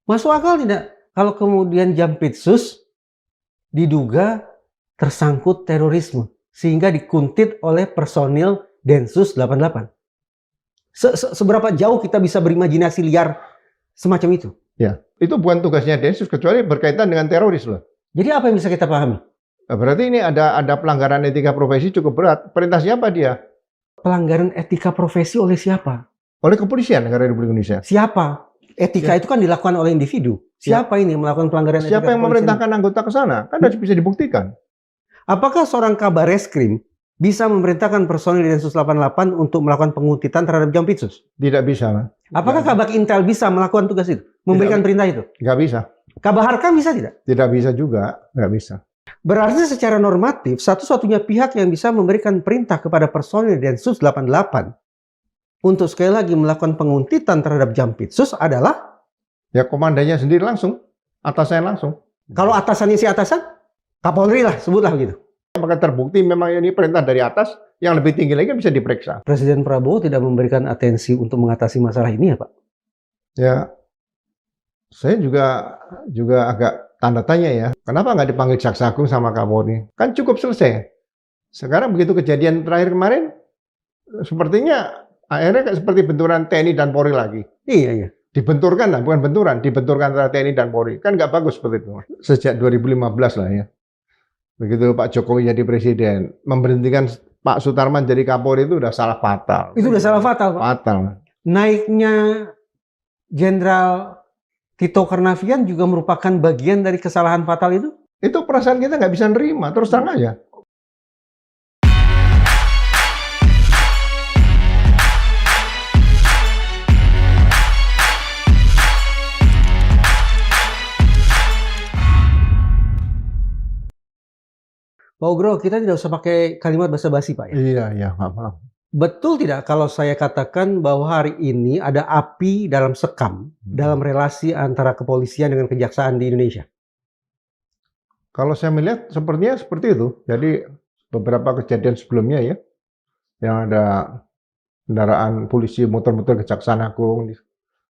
Masuk akal tidak kalau kemudian Jampitsus diduga tersangkut terorisme sehingga dikuntit oleh personil Densus 88. Seberapa jauh kita bisa berimajinasi liar semacam itu? Ya, itu bukan tugasnya Densus kecuali berkaitan dengan teroris loh. Jadi apa yang bisa kita pahami? Nah, berarti ini ada pelanggaran etika profesi cukup berat. Perintah siapa dia? Pelanggaran etika profesi oleh siapa? Oleh kepolisian negara Republik Indonesia. Siapa? Etika itu kan dilakukan oleh individu. Siapa ini yang melakukan pelanggaran etika? Siapa yang memerintahkan anggota ke sana? Kan harus bisa dibuktikan. Apakah seorang kabar reskrim bisa memerintahkan personil Densus 88 untuk melakukan penguntitan terhadap Jampitsus? Tidak bisa, Mas. Apakah Kabak Intel bisa melakukan tugas itu? Memberikan perintah itu? Nggak bisa. Kabar Harkam bisa tidak? Tidak bisa juga. Nggak bisa. Berarti secara normatif, satu-satunya pihak yang bisa memberikan perintah kepada personil Densus 88 untuk sekali lagi melakukan penguntitan terhadap Jampitsus adalah ya komandannya sendiri langsung, atasannya langsung. Kalau atasannya si atasan, Kapolri lah, sebutlah begitu. Apakah terbukti memang ini perintah dari atas, yang lebih tinggi lagi bisa diperiksa. Presiden Prabowo tidak memberikan atensi untuk mengatasi masalah ini ya Pak? Ya, saya juga agak tanda tanya ya. Kenapa nggak dipanggil Jaksa Agung sama Kapolri? Kan cukup selesai. Sekarang begitu kejadian terakhir kemarin, sepertinya akhirnya seperti benturan TNI dan Polri lagi. Iya. Dibenturkan lah, bukan benturan, dibenturkan antara TNI dan Polri. Kan nggak bagus seperti itu. Sejak 2015 lah ya. Begitu Pak Jokowi jadi presiden, memberhentikan Pak Sutarman jadi Kapolri itu udah salah fatal. Itu udah salah fatal, Pak. Fatal. Naiknya Jenderal Tito Karnavian juga merupakan bagian dari kesalahan fatal itu? Itu perasaan kita nggak bisa nerima, terus terang aja. Pak Ugro, kita tidak usah pakai kalimat basa-basi, Pak ya? Iya, maaf. Betul tidak kalau saya katakan bahwa hari ini ada api dalam sekam dalam relasi antara kepolisian dengan kejaksaan di Indonesia? Kalau saya melihat sepertinya seperti itu. Jadi beberapa kejadian sebelumnya ya, yang ada kendaraan polisi motor-motor Kejaksaan Agung,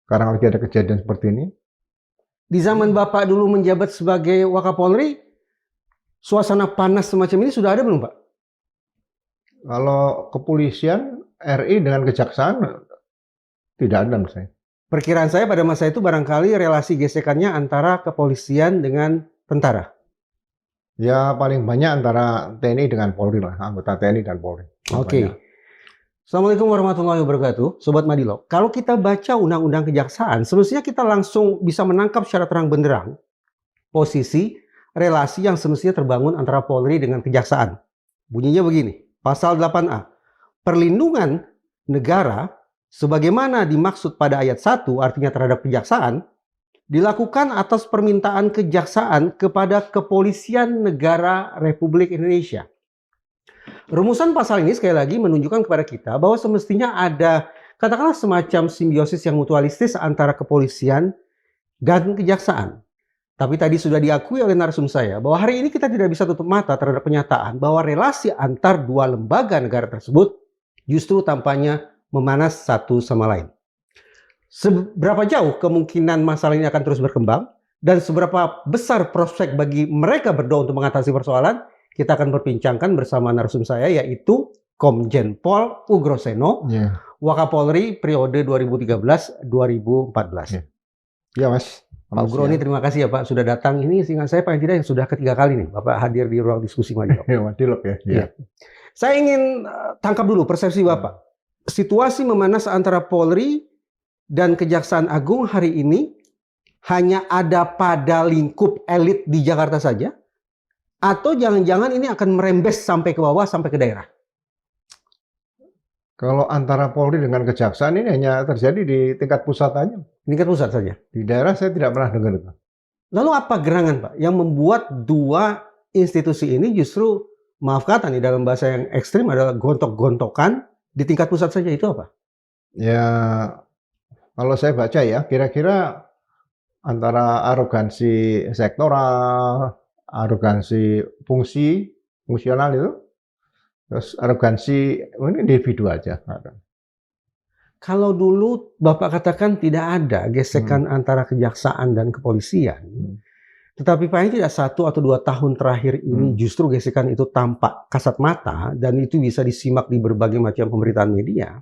sekarang lagi ada kejadian seperti ini. Di zaman Bapak dulu menjabat sebagai Wakapolri, suasana panas semacam ini sudah ada belum, Pak? Kalau kepolisian RI dengan kejaksaan tidak ada menurut saya. Perkiraan saya pada masa itu barangkali relasi gesekannya antara kepolisian dengan tentara. Ya paling banyak antara TNI dengan Polri lah, anggota TNI dan Polri. Oke. Assalamualaikum warahmatullahi wabarakatuh, Sobat Madilog. Kalau kita baca Undang-Undang Kejaksaan, semestinya kita langsung bisa menangkap secara terang benderang posisi relasi yang semestinya terbangun antara Polri dengan Kejaksaan. Bunyinya begini, Pasal 8A. Perlindungan negara sebagaimana dimaksud pada ayat 1, artinya terhadap kejaksaan, dilakukan atas permintaan kejaksaan kepada Kepolisian Negara Republik Indonesia. Rumusan pasal ini sekali lagi menunjukkan kepada kita bahwa semestinya ada katakanlah semacam simbiosis yang mutualistis antara kepolisian dan kejaksaan. Tapi tadi sudah diakui oleh narsum saya bahwa hari ini kita tidak bisa tutup mata terhadap kenyataan bahwa relasi antar dua lembaga negara tersebut justru tampaknya memanas satu sama lain. Seberapa jauh kemungkinan masalah ini akan terus berkembang dan seberapa besar prospek bagi mereka berdua untuk mengatasi persoalan, kita akan berbincangkan bersama narsum saya yaitu Komjen Pol Ugroseno, Wakapolri periode 2013-2014. Ya Mas. Pak Ugro ini terima kasih ya Pak sudah datang. Ini seingat saya paling tidak yang sudah ketiga kali nih Bapak hadir di ruang diskusi Madilog. Madilog ya. Saya ingin tangkap dulu persepsi Bapak. Situasi memanas antara Polri dan Kejaksaan Agung hari ini hanya ada pada lingkup elit di Jakarta saja? Atau jangan-jangan ini akan merembes sampai ke bawah, sampai ke daerah? Kalau antara Polri dengan Kejaksaan ini hanya terjadi di tingkat pusat aja. Tingkat pusat saja? Di daerah saya tidak pernah dengar itu. Lalu apa gerangan Pak yang membuat dua institusi ini justru, maaf kata nih dalam bahasa yang ekstrim adalah gontok-gontokan di tingkat pusat saja, itu apa? Ya, kalau saya baca ya, kira-kira antara arogansi sektoral, arogansi fungsional itu, terus arogansi ini individu aja. Kalau dulu Bapak katakan tidak ada gesekan antara kejaksaan dan kepolisian, tetapi paling tidak 1 atau 2 tahun terakhir ini justru gesekan itu tampak kasat mata dan itu bisa disimak di berbagai macam pemberitaan media.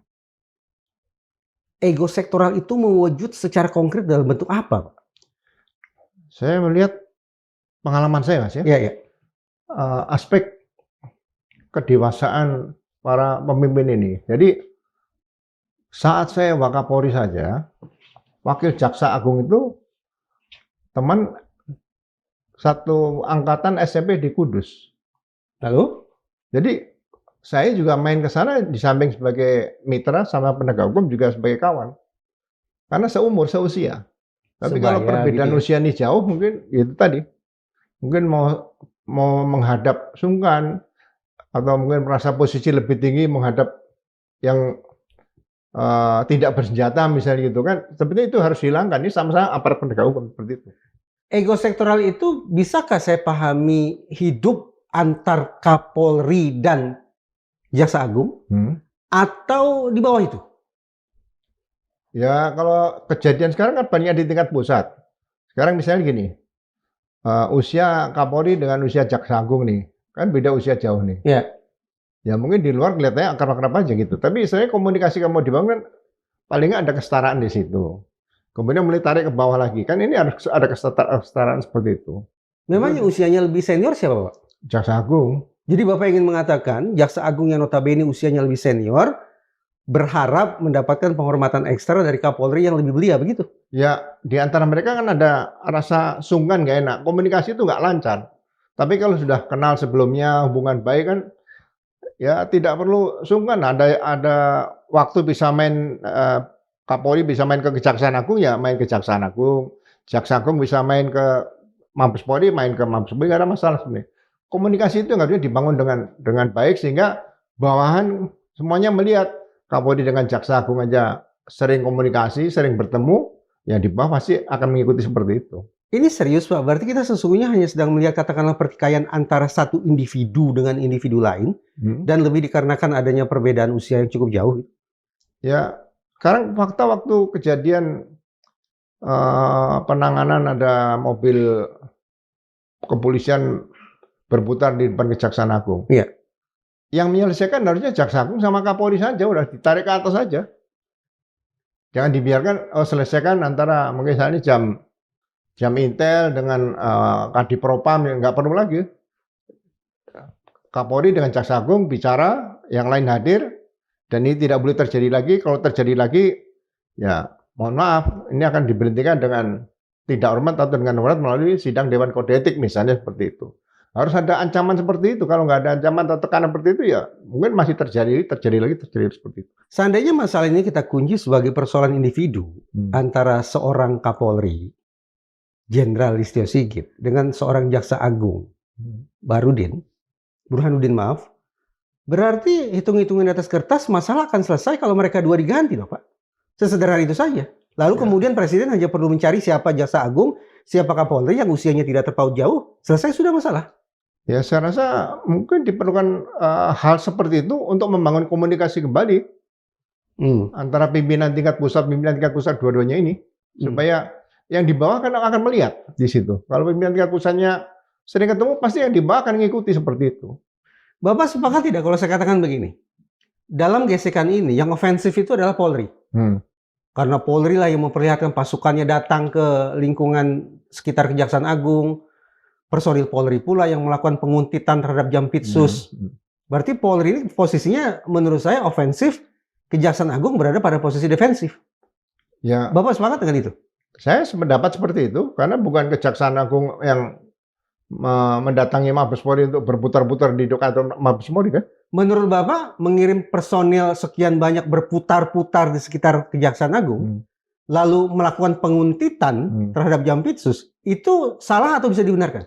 Ego sektoral itu mewujud secara konkret dalam bentuk apa, Pak? Saya melihat pengalaman saya, Mas, ya. Iya, iya. Aspek kedewasaan para pemimpin ini. Jadi saat saya Wakapolri saja, Wakil Jaksa Agung itu teman satu angkatan SMP di Kudus. Lalu? Jadi saya juga main ke sana di samping sebagai mitra sama penegak hukum juga sebagai kawan. Karena seumur, seusia. Tapi kalau Sebaya perbedaan gitu ya. usia ini jauh mungkin itu tadi. Mungkin mau menghadap sungkan atau mungkin merasa posisi lebih tinggi menghadap yang tidak bersenjata misalnya gitu kan. Sebenarnya itu harus dihilangkan. Ini sama-sama aparat penegak hukum seperti itu. Ego sektoral itu bisakah saya pahami hidup antar Kapolri dan Jaksa Agung atau di bawah itu? Ya kalau kejadian sekarang kan banyak di tingkat pusat. Sekarang misalnya gini, usia Kapolri dengan usia Jaksa Agung nih, kan beda usia jauh nih. Ya. Ya mungkin di luar kelihatannya akrab-akrab aja gitu. Tapi saya komunikasi kamu dibangun, paling nggak ada kesetaraan di situ. Kemudian mulai tarik ke bawah lagi. Kan ini harus ada kesetaraan seperti itu. Memangnya usianya lebih senior siapa, Pak? Jaksa Agung. Jadi Bapak ingin mengatakan Jaksa Agung yang notabene usianya lebih senior berharap mendapatkan penghormatan ekstra dari Kapolri yang lebih belia, begitu? Ya di antara mereka kan ada rasa sungkan nggak enak. Komunikasi itu nggak lancar. Tapi kalau sudah kenal sebelumnya, hubungan baik kan, ya tidak perlu sungkan. Ada waktu bisa main Kapolri bisa main ke Kejaksaan Agung ya main ke Kejaksaan Agung. Jaksa Agung bisa main ke Mabes Polri main ke Mabes Polri, nggak ada masalah sebenarnya. Komunikasi itu harusnya dibangun dengan baik sehingga bawahan semuanya melihat Kapolri dengan Jaksa Agung aja sering komunikasi, sering bertemu, ya di bawah pasti akan mengikuti seperti itu. Ini serius, Pak. Berarti kita sesungguhnya hanya sedang melihat katakanlah pertikaian antara satu individu dengan individu lain dan lebih dikarenakan adanya perbedaan usia yang cukup jauh. Ya, sekarang fakta waktu kejadian penanganan ada mobil kepolisian berputar di depan Kejaksaan Agung. Iya. Yang menyelesaikan harusnya Jaksa Agung sama Kapolri saja, udah ditarik ke atas saja. Jangan dibiarkan selesaikan antara mungkin saat ini jam intel dengan Kadipropam, yang nggak perlu lagi. Kapolri dengan Jaksa Agung bicara, yang lain hadir, dan ini tidak boleh terjadi lagi. Kalau terjadi lagi, ya mohon maaf, ini akan diberhentikan dengan tidak hormat atau dengan hormat melalui sidang Dewan Kode Etik misalnya seperti itu. Harus ada ancaman seperti itu. Kalau nggak ada ancaman atau tekanan seperti itu, ya mungkin masih terjadi seperti itu. Seandainya masalah ini kita kunci sebagai persoalan individu antara seorang Kapolri, Jenderal Listio Sigit, dengan seorang Jaksa Agung, Burhanuddin maaf, berarti hitung-hitungan di atas kertas masalah akan selesai kalau mereka dua diganti, loh Pak. Sesederhana itu saja. Lalu kemudian Presiden hanya perlu mencari siapa Jaksa Agung, siapa Kapolri yang usianya tidak terpaut jauh, selesai sudah masalah. Ya saya rasa mungkin diperlukan hal seperti itu untuk membangun komunikasi kembali antara pimpinan tingkat pusat, dua-duanya ini, supaya yang di bawah kan akan melihat di situ. Kalau pimpinan tingkat pusatnya sering ketemu, pasti yang di bawah akan mengikuti seperti itu. Bapak sepakat tidak kalau saya katakan begini? Dalam gesekan ini, yang ofensif itu adalah Polri. Karena Polri lah yang memperlihatkan pasukannya datang ke lingkungan sekitar Kejaksaan Agung. Personil Polri pula yang melakukan penguntitan terhadap Jampitsus. Berarti Polri ini posisinya menurut saya ofensif, Kejaksaan Agung berada pada posisi defensif. Ya. Bapak sepakat dengan itu? Saya sependapat seperti itu, karena bukan Kejaksaan Agung yang mendatangi Mabes Polri untuk berputar-putar di kantor Mabes Polri kan? Menurut Bapak, mengirim personil sekian banyak berputar-putar di sekitar Kejaksaan Agung, lalu melakukan penguntitan terhadap Jampitsus, itu salah atau bisa dibenarkan?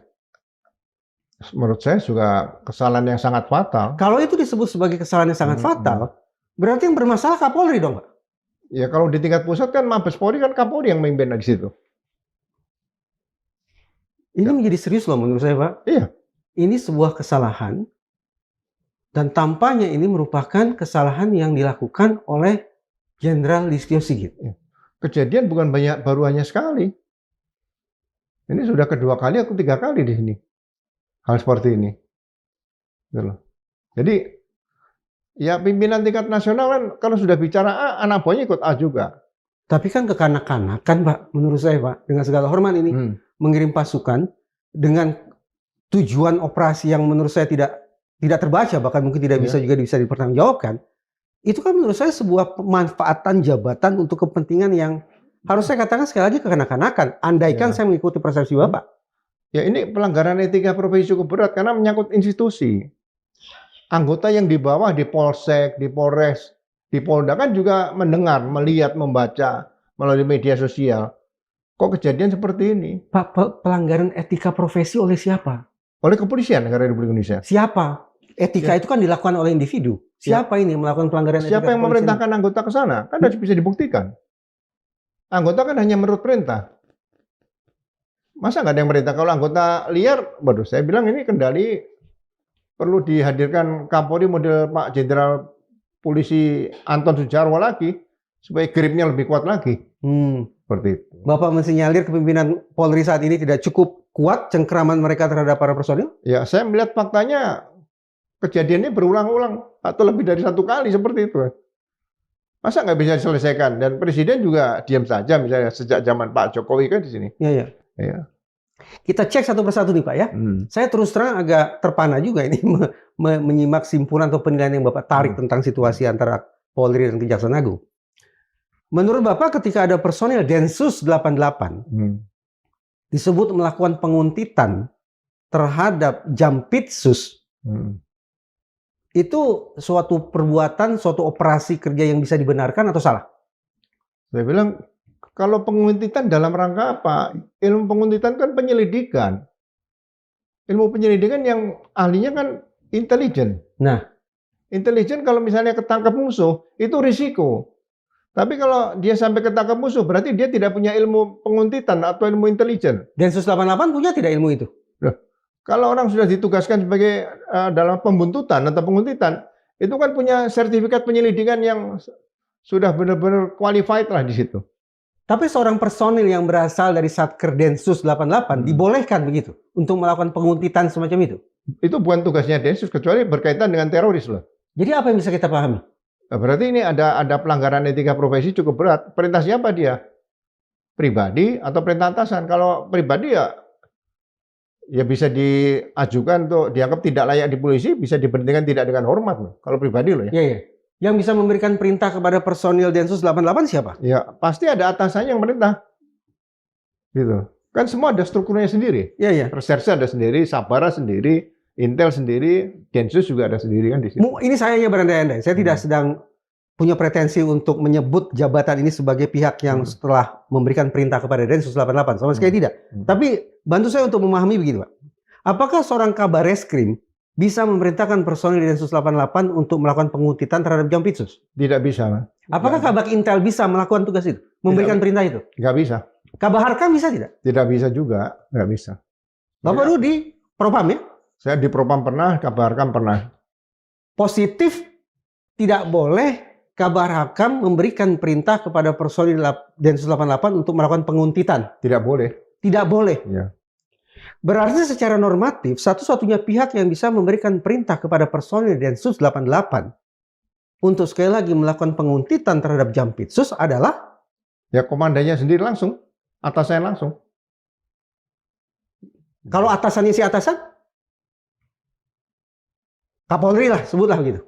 Menurut saya juga kesalahan yang sangat fatal. Kalau itu disebut sebagai kesalahan yang sangat fatal, berarti yang bermasalah Kapolri dong, Pak? Ya kalau di tingkat pusat kan Mabes Polri kan Kapolri yang memimpin di situ. Ini menjadi serius loh menurut saya, Pak. Iya. Ini sebuah kesalahan dan tampaknya ini merupakan kesalahan yang dilakukan oleh Jenderal Listio Sigit. Kejadian bukan baru hanya sekali. Ini sudah kedua kali atau 3 kali di sini. Hal seperti ini. Gitu loh. Jadi, ya pimpinan tingkat nasional kan kalau sudah bicara A, anak buahnya ikut A juga. Tapi kan kekanak-kanakan, Pak, menurut saya, Pak, dengan segala hormat ini, mengirim pasukan dengan tujuan operasi yang menurut saya tidak terbaca, bahkan mungkin tidak bisa juga bisa dipertanggungjawabkan. Itu kan menurut saya sebuah pemanfaatan jabatan untuk kepentingan yang harus saya katakan sekali lagi kekanak-kanakan. Andaikan saya mengikuti persepsi Bapak. Ya ini pelanggaran etika profesi cukup berat karena menyangkut institusi. Anggota yang di bawah di Polsek, di Polres, di Polda kan juga mendengar, melihat, membaca melalui media sosial. Kok kejadian seperti ini? Pak, pelanggaran etika profesi oleh siapa? Oleh kepolisian negara Republik Indonesia. Siapa? Etika itu kan dilakukan oleh individu. Siapa ini melakukan pelanggaran etika? Siapa yang memerintahkan anggota ke sana? Kan harus bisa dibuktikan. Anggota kan hanya menurut perintah. Masa nggak ada yang merintah? Kalau anggota liar, waduh, saya bilang ini kendali perlu dihadirkan Kapolri model Pak Jenderal Polisi Anton Sujarwo lagi supaya gripnya lebih kuat lagi. Seperti itu. Bapak mensinyalir kepemimpinan Polri saat ini tidak cukup kuat cengkeraman mereka terhadap para personil? Ya, saya melihat faktanya kejadiannya berulang-ulang atau lebih dari 1 kali seperti itu. Masa nggak bisa diselesaikan? Dan Presiden juga diam saja misalnya sejak zaman Pak Jokowi kan di sini. Iya. Kita cek satu persatu nih Pak ya. Saya terus terang agak terpana juga ini menyimak simpulan atau penilaian yang Bapak tarik tentang situasi antara Polri dan Kejaksaan Agung. Menurut Bapak ketika ada personil Densus 88 disebut melakukan penguntitan terhadap Jampitsus, itu suatu perbuatan, suatu operasi kerja yang bisa dibenarkan atau salah? Saya bilang, kalau penguntitan dalam rangka apa? Ilmu penguntitan kan penyelidikan. Ilmu penyelidikan yang ahlinya kan intelijen. Nah, intelijen kalau misalnya ketangkap musuh, itu risiko. Tapi kalau dia sampai ketangkap musuh, berarti dia tidak punya ilmu penguntitan atau ilmu intelijen. Densus 88 punya tidak ilmu itu? Loh, kalau orang sudah ditugaskan sebagai dalam pembuntutan atau penguntitan, itu kan punya sertifikat penyelidikan yang sudah benar-benar qualified lah di situ. Tapi seorang personil yang berasal dari Satker Densus 88 dibolehkan begitu untuk melakukan penguntitan semacam itu? Itu bukan tugasnya Densus, kecuali berkaitan dengan teroris loh. Jadi apa yang bisa kita pahami? Berarti ini ada pelanggaran etika profesi cukup berat. Perintah siapa dia? Pribadi atau perintah atasan? Kalau pribadi ya bisa diajukan untuk dianggap tidak layak di polisi, bisa diberhentikan tidak dengan hormat loh. Kalau pribadi loh ya. Iya. Yang bisa memberikan perintah kepada personil Densus 88 siapa? Ya, pasti ada atasannya yang merintah. Gitu. Kan semua ada strukturnya sendiri. Iya. Reserse ada sendiri, Sabara sendiri, Intel sendiri, Densus juga ada sendiri kan di situ. Ini saya hanya berandai-andai. Saya tidak sedang punya pretensi untuk menyebut jabatan ini sebagai pihak yang setelah memberikan perintah kepada Densus 88. Sama sekali tidak. Tapi bantu saya untuk memahami begitu, Pak. Apakah seorang kabar reskrim bisa memerintahkan personil Densus 88 untuk melakukan penguntitan terhadap Jampitsus? Tidak bisa, Pak. Apakah Kabak Intel bisa melakukan tugas itu? Memberikan perintah itu? Nggak bisa. Kabar Harkam bisa tidak? Tidak bisa juga, nggak bisa. Bapak Rudi, Propam ya? Saya di Propam pernah, Kabar Harkam pernah. Positif tidak boleh Kabar Harkam memberikan perintah kepada personil Densus 88 untuk melakukan penguntitan. Tidak boleh. Tidak boleh. Ya. Berarti secara normatif, satu-satunya pihak yang bisa memberikan perintah kepada personil Densus 88 untuk sekali lagi melakukan penguntitan terhadap Jampitsus adalah ya komandannya sendiri langsung, atasannya langsung. Kalau atasannya si atasan? Kapolri lah, sebutlah begitu.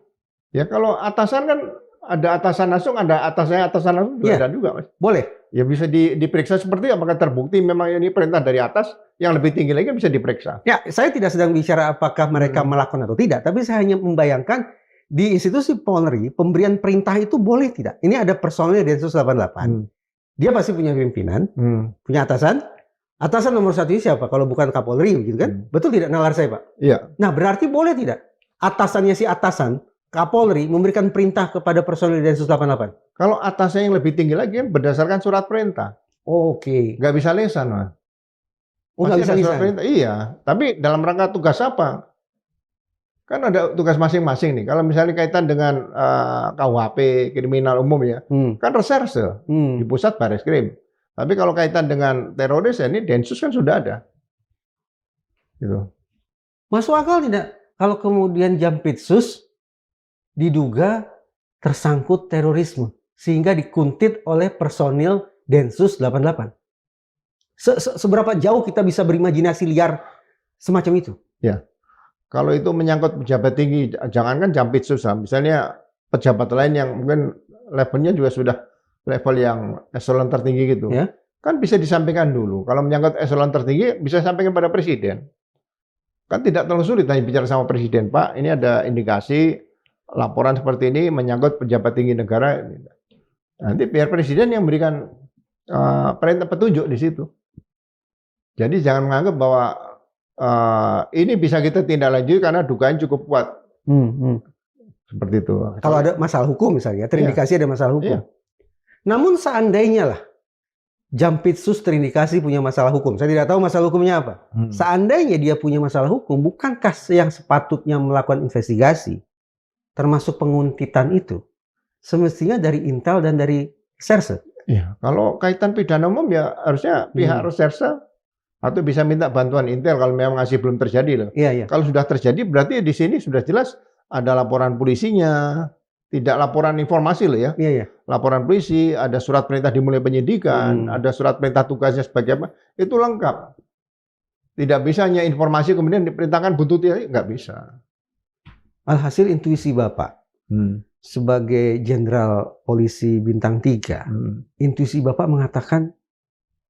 Ya kalau atasan kan ada atasan langsung, ada atasan langsung juga ada juga, Mas. Boleh. Ya bisa diperiksa seperti apakah terbukti memang ini perintah dari atas, yang lebih tinggi lagi bisa diperiksa. Ya, saya tidak sedang bicara apakah mereka melakukan atau tidak, tapi saya hanya membayangkan di institusi Polri pemberian perintah itu boleh tidak? Ini ada personil Densus 88. Dia pasti punya pimpinan, punya atasan. Atasan nomor 1 ini siapa? Kalau bukan Kapolri, begitu kan? Betul tidak nalar saya, Pak? Iya. Nah, berarti boleh tidak atasannya si atasan Kapolri memberikan perintah kepada personil Densus 88? Kalau atasnya yang lebih tinggi lagi berdasarkan surat perintah. Oke. Nggak bisa lisan, Mas. Oh, nggak bisa lisan. Iya, tapi dalam rangka tugas apa? Kan ada tugas masing-masing nih. Kalau misalnya kaitan dengan KUHP, kriminal umum ya, kan reserse di pusat Bareskrim. Tapi kalau kaitan dengan teroris, ya ini Densus kan sudah ada. Gitu. Masuk akal tidak kalau kemudian Jampitsus diduga tersangkut terorisme sehingga dikuntit oleh personil Densus 88? Seberapa jauh kita bisa berimajinasi liar semacam itu? Ya. Kalau itu menyangkut pejabat tinggi, jangankan Jampitsus, misalnya pejabat lain yang mungkin levelnya juga sudah level yang eselon tertinggi gitu, ya, kan bisa disampaikan dulu. Kalau menyangkut eselon tertinggi, bisa sampaikan pada presiden. Kan tidak terlalu sulit tanya bicara sama presiden, Pak, ini ada indikasi laporan seperti ini menyangkut pejabat tinggi negara. Nanti biar presiden yang memberikan perintah petunjuk di situ. Jadi jangan menganggap bahwa ini bisa kita tindak lanjut karena dugaan cukup kuat. Seperti itu. Kalau ada masalah hukum misalnya, terindikasi ada masalah hukum. Namun seandainya lah Jampitsus terindikasi punya masalah hukum, saya tidak tahu masalah hukumnya apa. Seandainya dia punya masalah hukum, bukankah yang sepatutnya melakukan investigasi, termasuk penguntitan itu, semestinya dari Intel dan dari Reserse? Ya, kalau kaitan pidana umum ya harusnya pihak Reserse atau bisa minta bantuan Intel kalau memang masih belum terjadi loh. Iya. Kalau sudah terjadi berarti di sini sudah jelas ada laporan polisinya, tidak laporan informasi loh ya. Iya. Laporan polisi, ada surat perintah dimulai penyidikan, ada surat perintah tugasnya sebagai apa, itu lengkap. Tidak bisa hanya informasi kemudian diperintahkan buntuti, nggak bisa. Alhasil intuisi Bapak sebagai Jenderal Polisi Bintang 3, intuisi Bapak mengatakan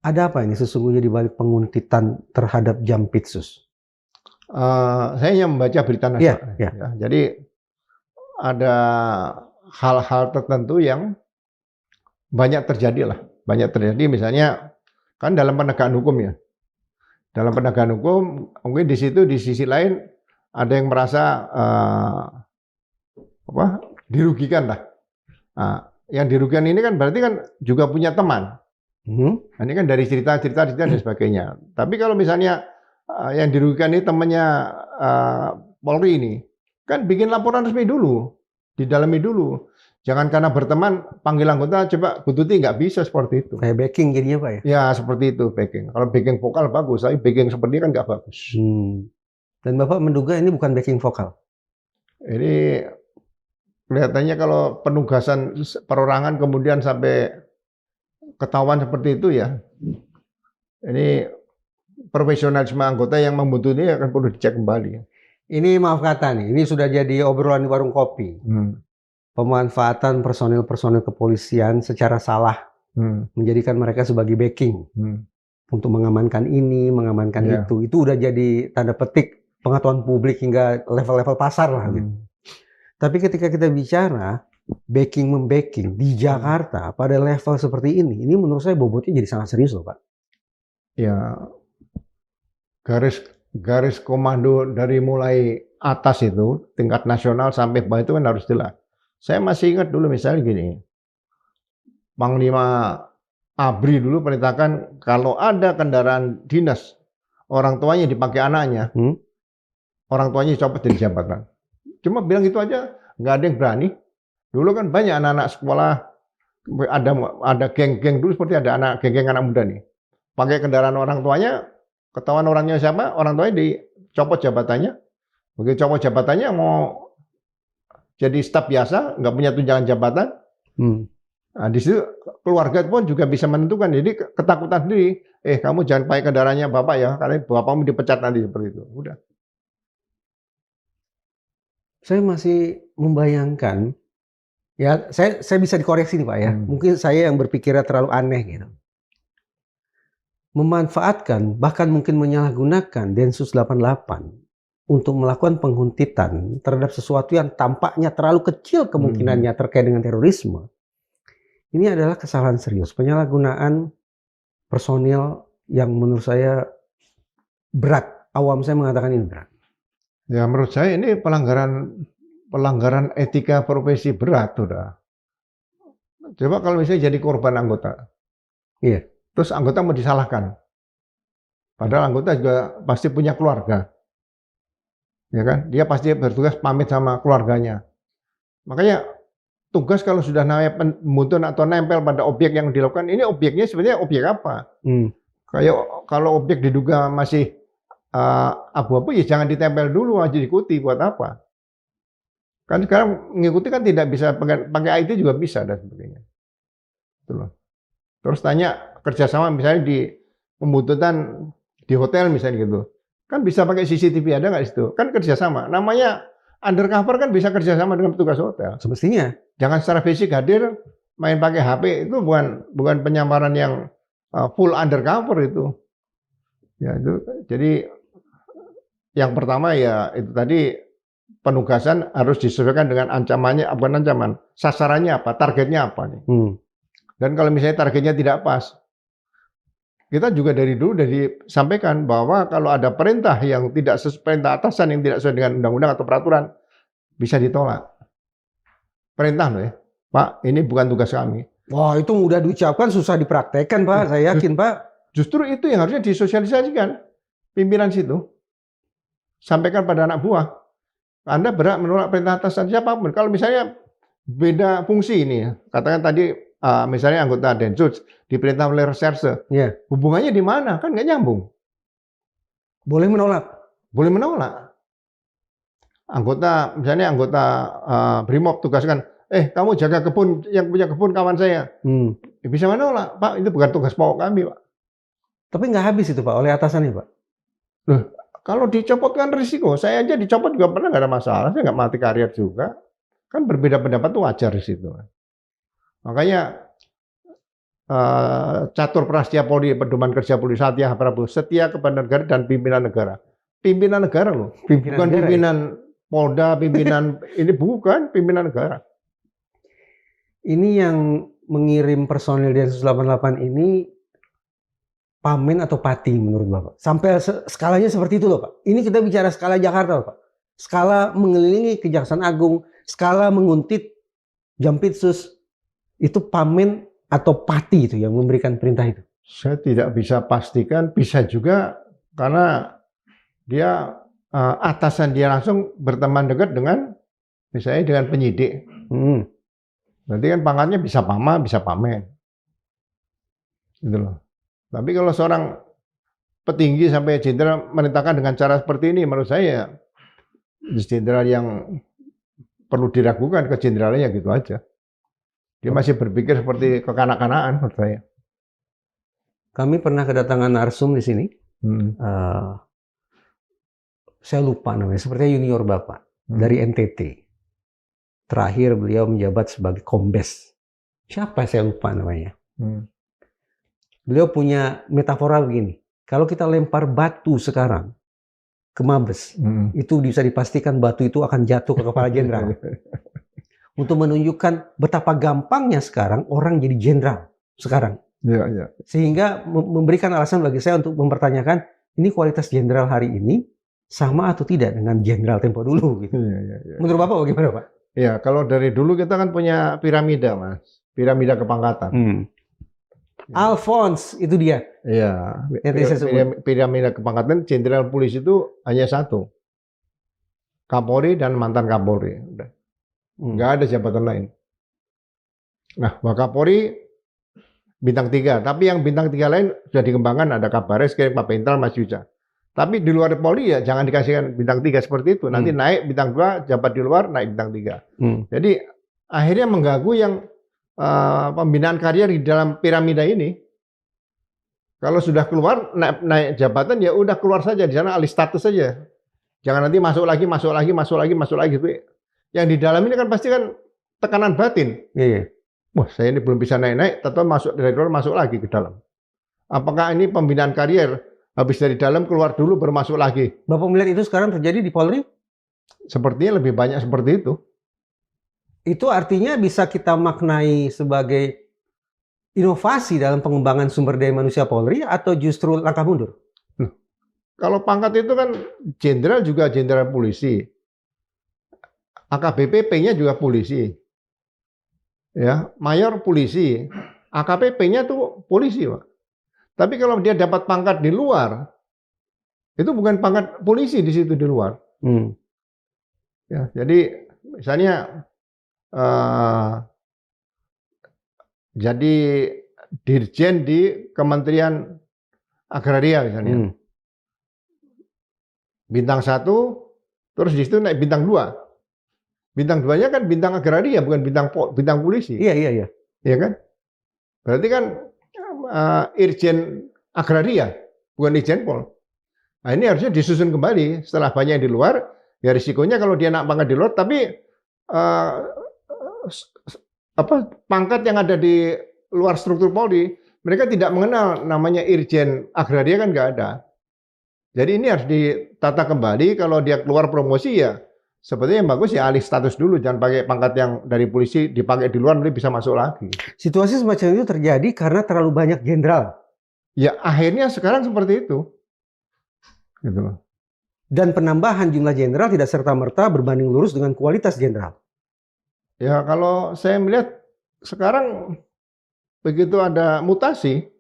ada apa ini sesungguhnya di balik penguntitan terhadap Jampitsus? Saya hanya membaca berita nasional. Ya. Jadi ada hal-hal tertentu yang banyak terjadi lah. Banyak terjadi misalnya kan dalam penegakan hukum ya. Dalam penegakan hukum mungkin di situ di sisi lain ada yang merasa dirugikan lah. Yang dirugikan ini kan berarti kan juga punya teman. Nah, ini kan dari cerita-cerita dan sebagainya. Tapi kalau misalnya yang dirugikan ini temannya Polri ini, kan bikin laporan resmi dulu, didalami dulu. Jangan karena berteman panggil anggota coba buntuti, nggak bisa seperti itu. Kayak backing jadinya Pak ya? Ya seperti itu backing. Kalau backing vokal bagus, tapi backing seperti ini kan nggak bagus. Dan Bapak menduga ini bukan backing vokal? Ini kelihatannya kalau penugasan perorangan kemudian sampai ketahuan seperti itu ya, ini profesionalisme anggota yang membutuhkan ini akan perlu dicek kembali. Ini maaf kata nih, ini sudah jadi obrolan di warung kopi. Pemanfaatan personil-personil kepolisian secara salah, menjadikan mereka sebagai backing untuk mengamankan ini, mengamankan itu udah jadi tanda petik pengetahuan publik hingga level-level pasar lah. Gitu. Tapi ketika kita bicara backing-membacking di Jakarta pada level seperti ini menurut saya bobotnya jadi sangat serius loh Pak. Ya, garis komando dari mulai atas itu, tingkat nasional sampai bawah itu kan harus jelas. Saya masih ingat dulu misalnya gini, Panglima ABRI dulu perintahkan kalau ada kendaraan dinas, orang tuanya dipakai anaknya, orang tuanya dicopot dari jabatan. Cuma bilang gitu aja, nggak ada yang berani. Dulu kan banyak anak-anak sekolah, ada geng-geng dulu seperti ada geng-geng anak muda nih. Pakai kendaraan orang tuanya, ketahuan orangnya siapa, orang tuanya dicopot jabatannya. Begitu copot jabatannya mau jadi staf biasa, nggak punya tunjangan jabatan. Nah, di situ keluarga pun juga bisa menentukan. Jadi ketakutan sendiri, kamu jangan pakai kendaraannya bapak ya, karena bapakmu dipecat nanti seperti itu. Udah. Saya masih membayangkan, ya saya bisa dikoreksi nih Pak ya. Mungkin saya yang berpikirnya terlalu aneh gitu. Memanfaatkan, bahkan mungkin menyalahgunakan Densus 88 untuk melakukan penguntitan terhadap sesuatu yang tampaknya terlalu kecil kemungkinannya terkait dengan terorisme. Ini adalah kesalahan serius, penyalahgunaan personil yang menurut saya berat. Awam saya mengatakan ini berat. Ya menurut saya ini pelanggaran etika profesi berat sudah. Coba kalau misalnya jadi korban anggota, terus anggota mau disalahkan, padahal anggota juga pasti punya keluarga. ya kan? Dia pasti bertugas pamit sama keluarganya. Makanya tugas kalau sudah namanya pembunuhan atau nempel pada objek yang dilakukan, ini objeknya sebenarnya objek apa? Kayak kalau objek diduga masih abu-abu, ya jangan ditempel dulu, aja diikuti buat apa? Kan sekarang mengikuti kan tidak bisa pakai IT juga bisa dan sebagainya. Gitu loh. Terus tanya kerjasama misalnya di pembuntutan di hotel misalnya gitu, kan bisa pakai CCTV, ada nggak di situ? Kan kerjasama. Namanya undercover kan bisa kerjasama dengan petugas hotel. Semestinya. Jangan secara fisik hadir main pakai HP, itu bukan penyamaran yang full undercover itu. Ya itu. Jadi yang pertama ya itu tadi, penugasan harus disesuaikan dengan ancamannya, bukan ancaman, sasarannya apa, targetnya apa nih. Dan kalau misalnya targetnya tidak pas, kita juga dari dulu disampaikan bahwa kalau ada perintah yang tidak perintah atasan yang tidak sesuai dengan undang-undang atau peraturan, bisa ditolak. Perintah loh ya, Pak, ini bukan tugas kami. Wah, itu mudah diucapkan, susah dipraktekkan, Pak. Saya yakin, Pak. Justru itu yang harusnya disosialisasikan pimpinan situ. Sampaikan pada anak buah. Anda berhak menolak perintah atasan siapapun. Kalau misalnya beda fungsi ini, katakan tadi misalnya anggota Densus diperintah oleh reserse, hubungannya di mana? Kan nggak nyambung. Boleh menolak. Boleh menolak. Misalnya anggota Brimob tugaskan, kamu jaga kebun, yang punya kebun kawan saya. Bisa menolak, Pak, itu bukan tugas pokok kami, Pak. Tapi nggak habis itu, Pak, oleh atasannya, Pak. Loh, kalau dicopot kan risiko. Saya aja dicopot juga pernah nggak ada masalah. Saya nggak mati karir juga. Kan berbeda pendapat itu wajar di situ. Makanya catur prastia Polri, pedoman kerja Polri, Satya Prabowo, setia kepada negara dan pimpinan negara. Pimpinan negara loh, bukan negara, pimpinan Polda, pimpinan ini bukan pimpinan negara. Ini yang mengirim personil Densus 88 ini Pamen atau Pati menurut Bapak? Sampai skalanya seperti itu loh, Pak. Ini kita bicara skala Jakarta loh, Pak. Skala mengelilingi Kejaksaan Agung, skala menguntit Jampitsus, itu Pamen atau Pati itu yang memberikan perintah itu? Saya tidak bisa pastikan, bisa juga karena dia atasan dia langsung berteman dekat dengan misalnya dengan penyidik. Berarti kan pangkatnya bisa Pama, bisa Pamen. Gitu loh. Tapi kalau seorang petinggi sampai jenderal merintahkan dengan cara seperti ini, menurut saya jenderal yang perlu diragukan, ke jenderalnya gitu aja. Dia masih berpikir seperti kekanak-kanakan menurut saya. Kami pernah kedatangan narsum di sini. Saya lupa namanya, sepertinya junior Bapak dari NTT. Terakhir beliau menjabat sebagai Kombes. Siapa saya lupa namanya. Beliau punya metafora begini, kalau kita lempar batu sekarang ke Mabes, itu bisa dipastikan batu itu akan jatuh ke kepala jenderal. Untuk menunjukkan betapa gampangnya sekarang orang jadi jenderal sekarang. Sehingga memberikan alasan bagi saya untuk mempertanyakan, ini kualitas jenderal hari ini sama atau tidak dengan jenderal tempo dulu. Gitu. Menurut Bapak bagaimana, Pak? Ya, kalau dari dulu kita kan punya piramida, Mas. Piramida kepangkatan. Alphonse itu dia. Iya. Piramida kepangkatan jenderal polisi itu hanya satu. Kapolri dan mantan Kapolri. Nggak ada jabatan lain. Nah, Wakapolri bintang 3. Tapi yang bintang 3 lain sudah dikembangkan, ada Kabares, Papintal, Mas Yuja. Tapi di luar Polri ya jangan dikasihkan bintang 3 seperti itu. Nanti naik bintang 2, jabat di luar, naik bintang 3. Jadi akhirnya mengganggu yang pembinaan karier di dalam piramida ini. Kalau sudah keluar naik jabatan ya udah keluar saja di sana, alih status saja. Jangan nanti masuk lagi. Gitu. Yang di dalam ini kan pasti kan tekanan batin. Wah, saya ini belum bisa naik-naik, tetap masuk dari luar masuk lagi ke dalam. Apakah ini pembinaan karier? Habis dari dalam keluar dulu baru masuk lagi. Bapak melihat itu sekarang terjadi di Polri? Sepertinya lebih banyak seperti itu. Itu artinya bisa kita maknai sebagai inovasi dalam pengembangan sumber daya manusia Polri atau justru langkah mundur? Kalau pangkat itu kan jenderal juga jenderal polisi. AKBP P-nya juga polisi. Ya, mayor polisi. AKP-nya tuh polisi, Pak. Tapi kalau dia dapat pangkat di luar, itu bukan pangkat polisi di situ di luar. Ya, jadi misalnya eh, jadi dirjen di Kementerian Agraria misalnya, Hmm. bintang 1, terus di situ naik bintang 2. Bintang 2-nya kan bintang agraria, bukan bintang polisi, Iya, iya, iya. ya kan? Berarti kan Irjen Agraria, bukan Irjen Pol. Nah, ini harusnya disusun kembali setelah banyak yang di luar. Ya risikonya kalau dia nak pangkat di luar, tapi eh, apa pangkat yang ada di luar struktur Polri, mereka tidak mengenal namanya Irjen Agraria kan nggak ada. Jadi ini harus ditata kembali. Kalau dia keluar promosi ya sebetulnya yang bagus ya alih status dulu, jangan pakai pangkat yang dari polisi dipakai di luar nanti bisa masuk lagi. Situasi semacam itu terjadi karena terlalu banyak jenderal. Ya akhirnya sekarang seperti itu. Gitu loh. Dan penambahan jumlah jenderal tidak serta-merta berbanding lurus dengan kualitas jenderal. Ya kalau saya melihat sekarang begitu ada mutasi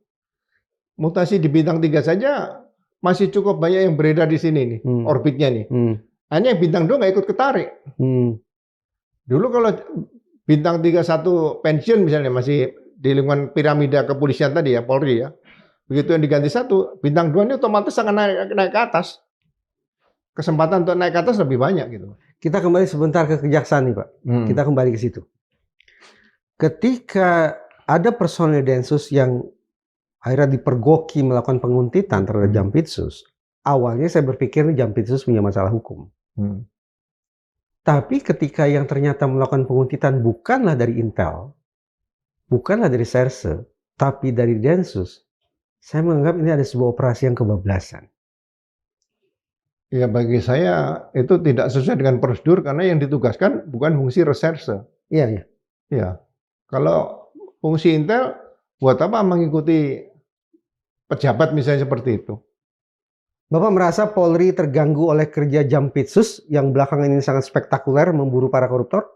di bintang 3 saja masih cukup banyak yang beredar di sini nih, orbitnya nih. Hanya bintang 2 nggak ikut ketarik. Dulu kalau bintang 31 pensiun misalnya masih di lingkungan piramida kepolisian tadi ya, Polri ya. Begitu yang diganti 1, bintang 2 ini otomatis akan naik ke atas. Kesempatan untuk naik ke atas lebih banyak gitu. Kita kembali sebentar ke kejaksaan nih Pak. Kita kembali ke situ. Ketika ada personel Densus yang akhirnya dipergoki melakukan penguntitan terhadap Jampitsus, awalnya saya berpikir nih Jampitsus punya masalah hukum. Tapi ketika yang ternyata melakukan penguntitan bukanlah dari Intel, bukanlah dari Serse, tapi dari Densus, saya menganggap ini ada sebuah operasi yang kebablasan. Ya bagi saya itu tidak sesuai dengan prosedur karena yang ditugaskan bukan fungsi reserse. Iya, iya. Ya. Kalau fungsi Intel buat apa mengikuti pejabat misalnya seperti itu? Bapak merasa Polri terganggu oleh kerja Jampitsus yang belakangan ini sangat spektakuler memburu para koruptor?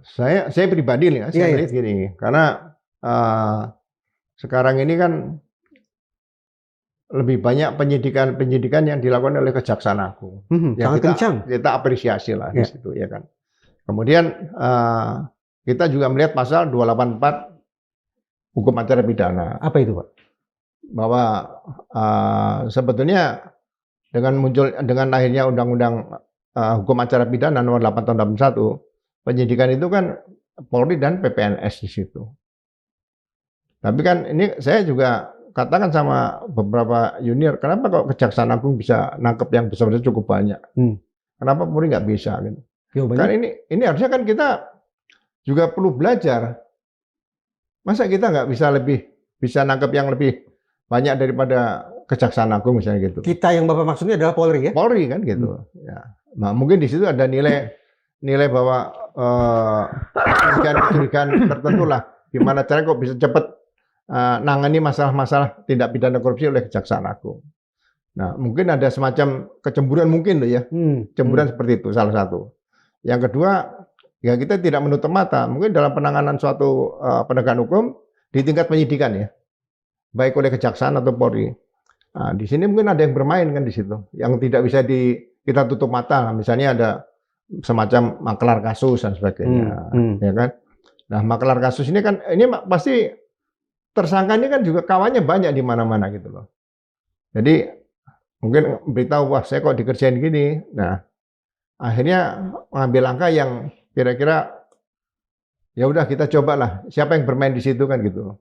Saya pribadi nih, saya melihat gini, karena sekarang ini kan lebih banyak penyidikan yang dilakukan oleh Kejaksaan Agung. Ya Sangat kencang. Kita apresiasi lah di situ ya kan. Kemudian kita juga melihat pasal 284 hukum acara pidana. Apa itu, Pak? Bahwa sebetulnya dengan lahirnya Undang-Undang Hukum Acara Pidana nomor 8 tahun 81, penyidikan itu kan Polri dan PPNS di situ. Tapi kan ini saya juga katakan sama beberapa junior, kenapa kok Kejaksaan Agung bisa nangkep yang besar-besar cukup banyak? Kenapa Polri nggak bisa? Gitu. Kan ini harusnya kan kita juga perlu belajar. Masa kita nggak bisa nangkep yang lebih banyak daripada Kejaksaan Agung misalnya gitu. Kita yang Bapak maksudnya adalah Polri ya? Polri kan gitu. Ya. Nah, mungkin di situ ada nilai bahwa kecurigaan tertentu lah. Gimana caranya kok bisa cepat nangani masalah-masalah tindak pidana korupsi oleh Kejaksaan Agung. Nah, mungkin ada semacam kecemburuan mungkin loh ya. Kecemburuan seperti itu salah satu. Yang kedua, ya kita tidak menutup mata. Mungkin dalam penanganan suatu penegakan hukum di tingkat penyidikan ya. Baik oleh Kejaksaan atau Polri. Nah, di sini mungkin ada yang bermain kan di situ. Yang tidak bisa kita tutup mata. Misalnya ada semacam maklar kasus dan sebagainya. Ya kan? Nah, maklar kasus ini kan ini pasti tersangkanya kan juga kawannya banyak di mana-mana gitu loh. Jadi mungkin beritahu, wah saya kok dikerjain gini. Nah, akhirnya mengambil langkah yang kira-kira ya udah kita cobalah siapa yang bermain di situ kan gitu.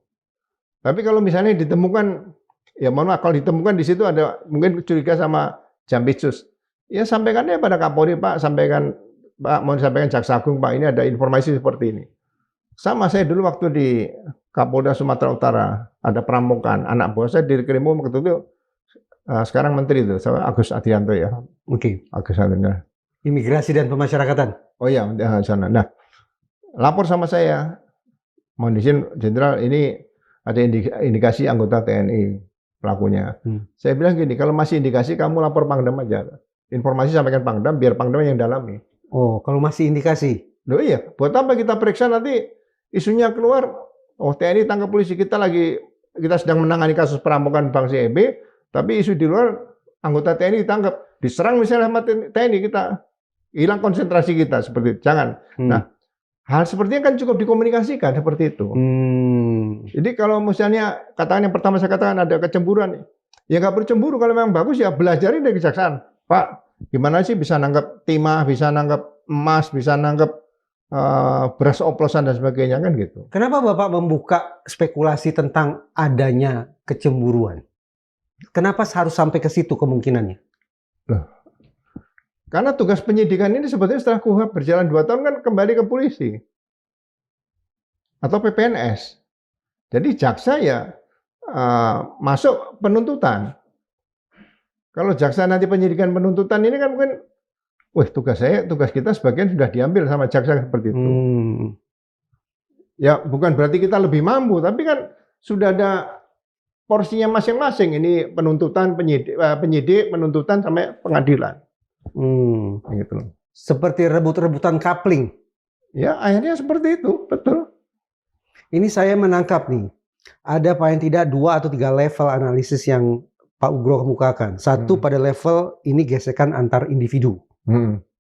Tapi kalau misalnya ditemukan, ya mohon maaf kalau ditemukan di situ ada mungkin curiga sama Jampitsus, ya sampaikan aja pada Kapolri, Pak, sampaikan Pak, mau sampaikan Jaksa Agung, Pak, ini ada informasi seperti ini. Sama saya dulu waktu di Kapolda Sumatera Utara ada perampokan, anak buah saya dikrimum waktu itu sekarang menteri itu, Agus Adianto ya. Oke. Agus Adianto. Imigrasi dan Pemasyarakatan. Oh iya, sana. Nah, lapor sama saya, mohon izin Jenderal, ini ada indikasi anggota TNI pelakunya. Saya bilang gini, kalau masih indikasi kamu lapor Pangdam aja. Informasi sampaikan Pangdam, biar Pangdam yang dalami. Oh, kalau masih indikasi? Loh iya, buat apa kita periksa nanti isunya keluar, oh TNI tangkap polisi, kita sedang menangani kasus perampokan Bank CIB, tapi isu di luar anggota TNI ditangkap, diserang misalnya sama TNI, kita hilang konsentrasi kita seperti itu. Jangan. Nah, hal sepertinya kan cukup dikomunikasikan seperti itu. Jadi kalau misalnya katakan yang pertama saya katakan ada kecemburuan, ya nggak perlu cemburu. Kalau memang bagus ya belajarin dari kejaksaan. Pak, gimana sih bisa nangkep timah, bisa nangkep emas, bisa nangkep beras oplosan dan sebagainya kan gitu. Kenapa Bapak membuka spekulasi tentang adanya kecemburuan? Kenapa harus sampai ke situ kemungkinannya? Loh, karena tugas penyidikan ini sebetulnya setelah KUHP berjalan 2 tahun kan kembali ke polisi atau PPNS. Jadi jaksa ya masuk penuntutan. Kalau jaksa nanti penyidikan penuntutan ini kan mungkin, wah tugas kita sebagian sudah diambil sama jaksa seperti itu. Ya bukan berarti kita lebih mampu, tapi kan sudah ada porsinya masing-masing. Ini penuntutan, penyidik, penuntutan sampai pengadilan. Gitu. Seperti rebut-rebutan kapling. Ya akhirnya seperti itu, betul. Ini saya menangkap nih, ada paling tidak 2 atau 3 level analisis yang Pak Ugro kemukakan. Satu pada level ini gesekan antar individu,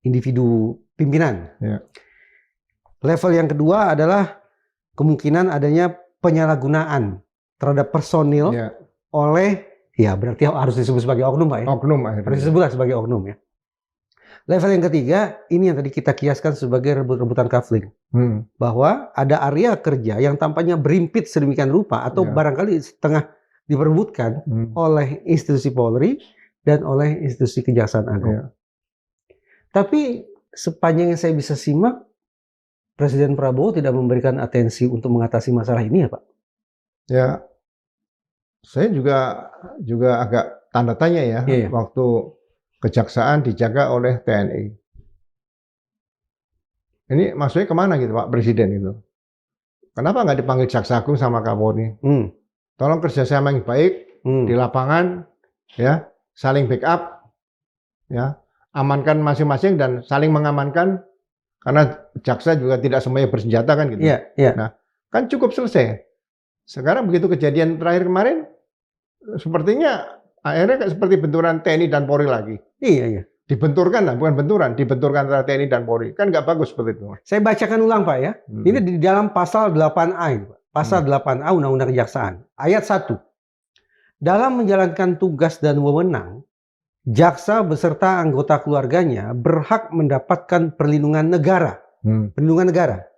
individu pimpinan. Ya. Level yang kedua adalah kemungkinan adanya penyalahgunaan terhadap personil oleh, ya berarti harus disebut sebagai oknum Pak ya? Oknum akhirnya. Harus disebut sebagai oknum ya. Level yang ketiga, ini yang tadi kita kiaskan sebagai rebut-rebutan kafling. Bahwa ada area kerja yang tampaknya berimpit sedemikian rupa atau barangkali setengah diperebutkan oleh institusi Polri dan oleh institusi Kejaksaan Agung. Tapi sepanjang yang saya bisa simak, Presiden Prabowo tidak memberikan atensi untuk mengatasi masalah ini ya Pak? Ya, saya juga agak tanda tanya ya waktu Kejaksaan dijaga oleh TNI. Ini maksudnya kemana gitu Pak Presiden itu? Kenapa nggak dipanggil Jaksa Agung sama Kapolri? Tolong kerjasama yang baik di lapangan, ya, saling backup, ya, amankan masing-masing dan saling mengamankan, karena jaksa juga tidak semuanya bersenjata kan gitu. Nah, kan cukup selesai. Sekarang begitu kejadian terakhir kemarin, sepertinya akhirnya seperti benturan TNI dan Polri lagi. Iya. Dibenturkan lah, bukan benturan, dibenturkan antara TNI dan Polri. Kan nggak bagus seperti itu. Saya bacakan ulang Pak ya. Ini di dalam pasal 8A ini, Pak. Pasal 8A Undang-Undang Kejaksaan. Ayat 1. Dalam menjalankan tugas dan wewenang, jaksa beserta anggota keluarganya berhak mendapatkan perlindungan negara. Perlindungan negara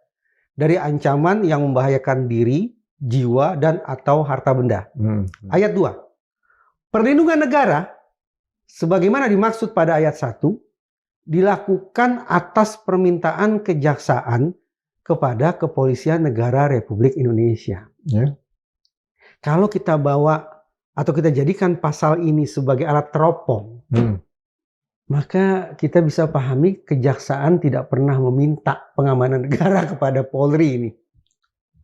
dari ancaman yang membahayakan diri, jiwa, dan atau harta benda. Ayat 2. Perlindungan negara, sebagaimana dimaksud pada ayat 1, dilakukan atas permintaan kejaksaan kepada Kepolisian Negara Republik Indonesia. Kalau kita bawa atau kita jadikan pasal ini sebagai alat teropong, maka kita bisa pahami kejaksaan tidak pernah meminta pengamanan negara kepada Polri ini.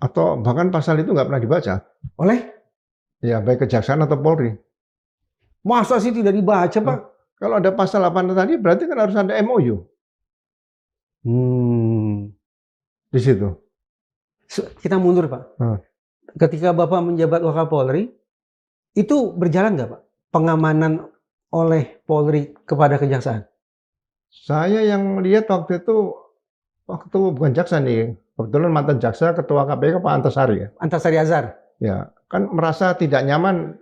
Atau bahkan pasal itu nggak pernah dibaca. Oleh? Ya, baik kejaksaan atau Polri. Masa sih tidak dibaca, Pak? Kalau ada pasal 8 tadi, berarti kan harus ada MOU. Di situ. Kita mundur, Pak. Ketika Bapak menjabat Wakapolri, itu berjalan nggak, Pak? Pengamanan oleh Polri kepada kejaksaan? Saya yang lihat waktu itu, bukan jaksa nih, kebetulan mantan jaksa, ketua KPK Pak Antasari. Ya. Antasari Azhar. Ya, kan merasa tidak nyaman.